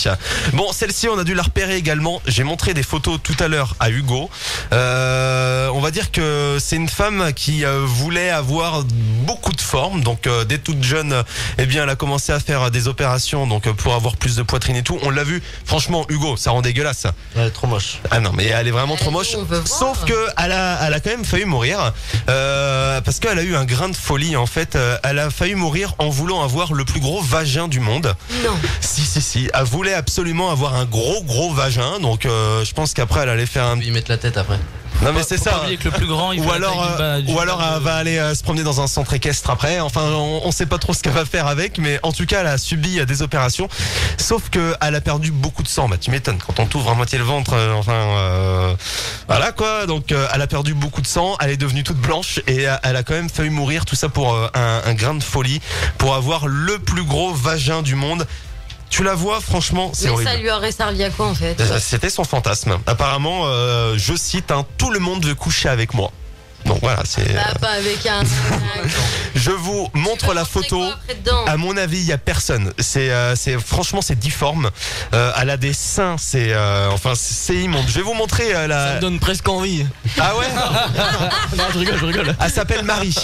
Bon, celle-ci on a dû la repérer également. J'ai montré des photos tout à l'heure à Hugo. On va dire que c'est une femme qui voulait avoir beaucoup de forme, donc dès toute jeune, eh bien elle a commencé à faire des opérations donc pour avoir plus de poitrine et tout. On l'a vu, franchement Hugo, ça rend dégueulasse.
Elle est trop moche.
Ah non, mais elle est vraiment trop moche. Sauf que elle a quand même failli mourir parce qu'elle a eu un grain de folie en fait. Elle a failli mourir en voulant avoir le plus gros vagin du monde.
Non.
Si. Elle voulait absolument avoir un gros vagin, donc je pense qu'après elle allait faire
y mettre la tête après.
Non mais c'est ça.
Pas oublier que le plus grand,
ou alors elle va aller se promener dans un centre équestre après. Enfin, on sait pas trop ce qu'elle va faire avec, mais en tout cas, elle a subi des opérations. Sauf que elle a perdu beaucoup de sang. Bah, tu m'étonnes quand on t'ouvre à moitié le ventre. Voilà quoi. Donc, elle a perdu beaucoup de sang. Elle est devenue toute blanche et elle a quand même failli mourir. Tout ça pour un grain de folie, pour avoir le plus gros vagin du monde. Tu la vois, franchement, c'est horrible.
Mais ça lui aurait servi à quoi en fait?
C'était son fantasme. Apparemment, je cite, tout le monde veut coucher avec moi. Donc voilà, c'est.
Pas avec un.
Je vous montre la photo. À mon avis, il y a personne. C'est franchement, c'est difforme. Elle a des seins, c'est immonde. Je vais vous montrer la.
Ça me donne presque envie.
Ah ouais?
Non, je rigole.
Elle s'appelle Marie.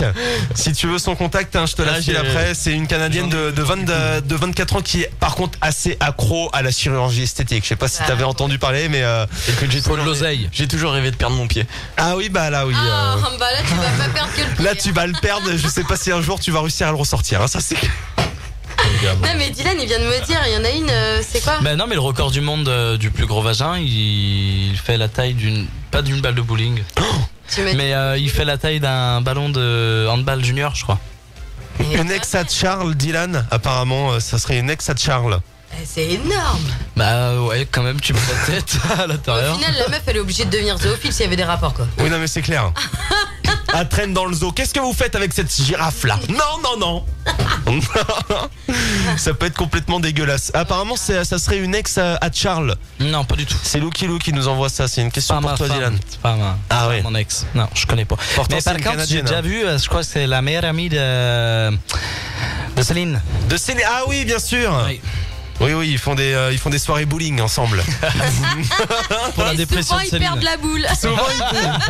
Si tu veux son contact, je te la file après. C'est une Canadienne de 24 ans qui est par contre assez accro à la chirurgie esthétique. Je sais pas si t'avais entendu parler, mais
écoute, j'ai toujours rêvé de perdre mon pied.
Ah oui, bah là oui.
Bah là tu vas pas perdre que le pied.
Là tu vas le perdre. Je sais pas si un jour tu vas réussir à le ressortir. Ça c'est.
Non mais Dylan il vient de me dire, il y en a une, c'est quoi?
Ben non mais le record du monde du plus gros vagin, il fait la taille pas d'une balle de bowling, mais il fait la taille d'un ballon de handball junior je crois.
Une ex à Charles, Dylan, apparemment ça serait une ex à Charles.
C'est énorme.
Bah ouais, quand même tu mets la tête à l'intérieur.
Au final la meuf elle est obligée de devenir zoophile s'il y avait des rapports quoi.
Oui non mais c'est clair. Elle traîne dans le zoo. Qu'est-ce que vous faites avec cette girafe là? Non. Ça peut être complètement dégueulasse. Apparemment ça serait une ex à Charles.
Non pas du tout.
C'est Lucky Lou qui nous envoie ça. C'est une question pour toi Dylan.
C'est pas mon ex. Non je connais pas.
Pourtant,
mais par contre j'ai déjà vu, je crois que c'est la meilleure amie de Céline.
De Céline. Ah oui bien sûr. Oui, ils font des soirées bowling ensemble.
Pour la dépression
souvent,
de Céline.
Ils perdent la boule.
Souvent ils perdent.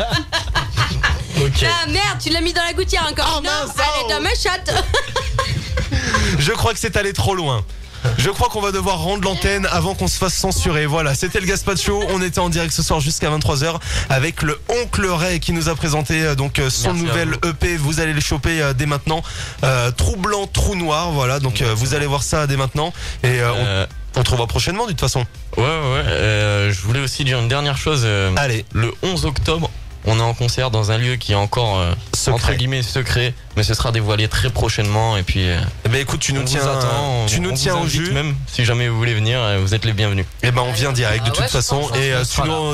Okay. Ah merde, tu l'as mis dans la gouttière encore. Non, elle est dans ma chatte.
Je crois que c'est allé trop loin. Je crois qu'on va devoir rendre l'antenne avant qu'on se fasse censurer. Voilà, c'était le Gaspacho. On était en direct ce soir jusqu'à 23h avec le Oncle Ray qui nous a présenté donc son nouvel EP. Vous allez le choper dès maintenant. Trou blanc, trou noir. Voilà, donc vous allez voir ça dès maintenant. Et on te revoit prochainement de toute façon.
Ouais. Je voulais aussi dire une dernière chose.
Allez.
Le 11 octobre, on est en concert dans un lieu qui est encore entre guillemets secret, mais ce sera dévoilé très prochainement. Et puis,
eh ben écoute, tu nous tiens au jus.
Même si jamais vous voulez venir, vous êtes les bienvenus.
Eh ben on vient direct de toute façon, et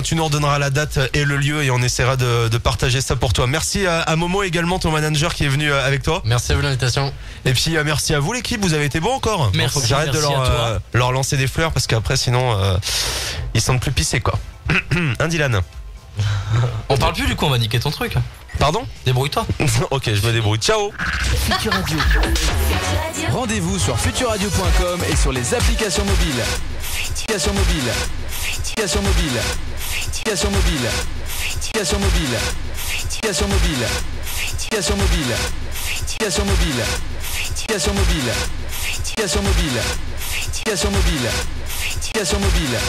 tu nous redonneras la date et le lieu, et on essaiera de partager ça pour toi. Merci à Momo également, ton manager qui est venu avec toi.
Merci à vous l'invitation.
Et puis merci à vous l'équipe, vous avez été bon encore.
Merci.
Faut que j'arrête de leur lancer des fleurs, parce qu'après sinon ils sentent plus pisser quoi. Un Dylan.
On parle plus du coup, on va niquer ton truc.
Pardon?
Débrouille-toi.
Ok, je me débrouille. Ciao.
Futur Radio.
Rendez-vous sur futurradio.com et sur les applications mobiles. Applications mobiles. Applications mobiles. Applications mobiles. Applications mobiles. Applications mobiles. Applications mobiles. Applications mobiles. Applications mobiles. Applications mobiles. Applications mobiles. Applications mobiles.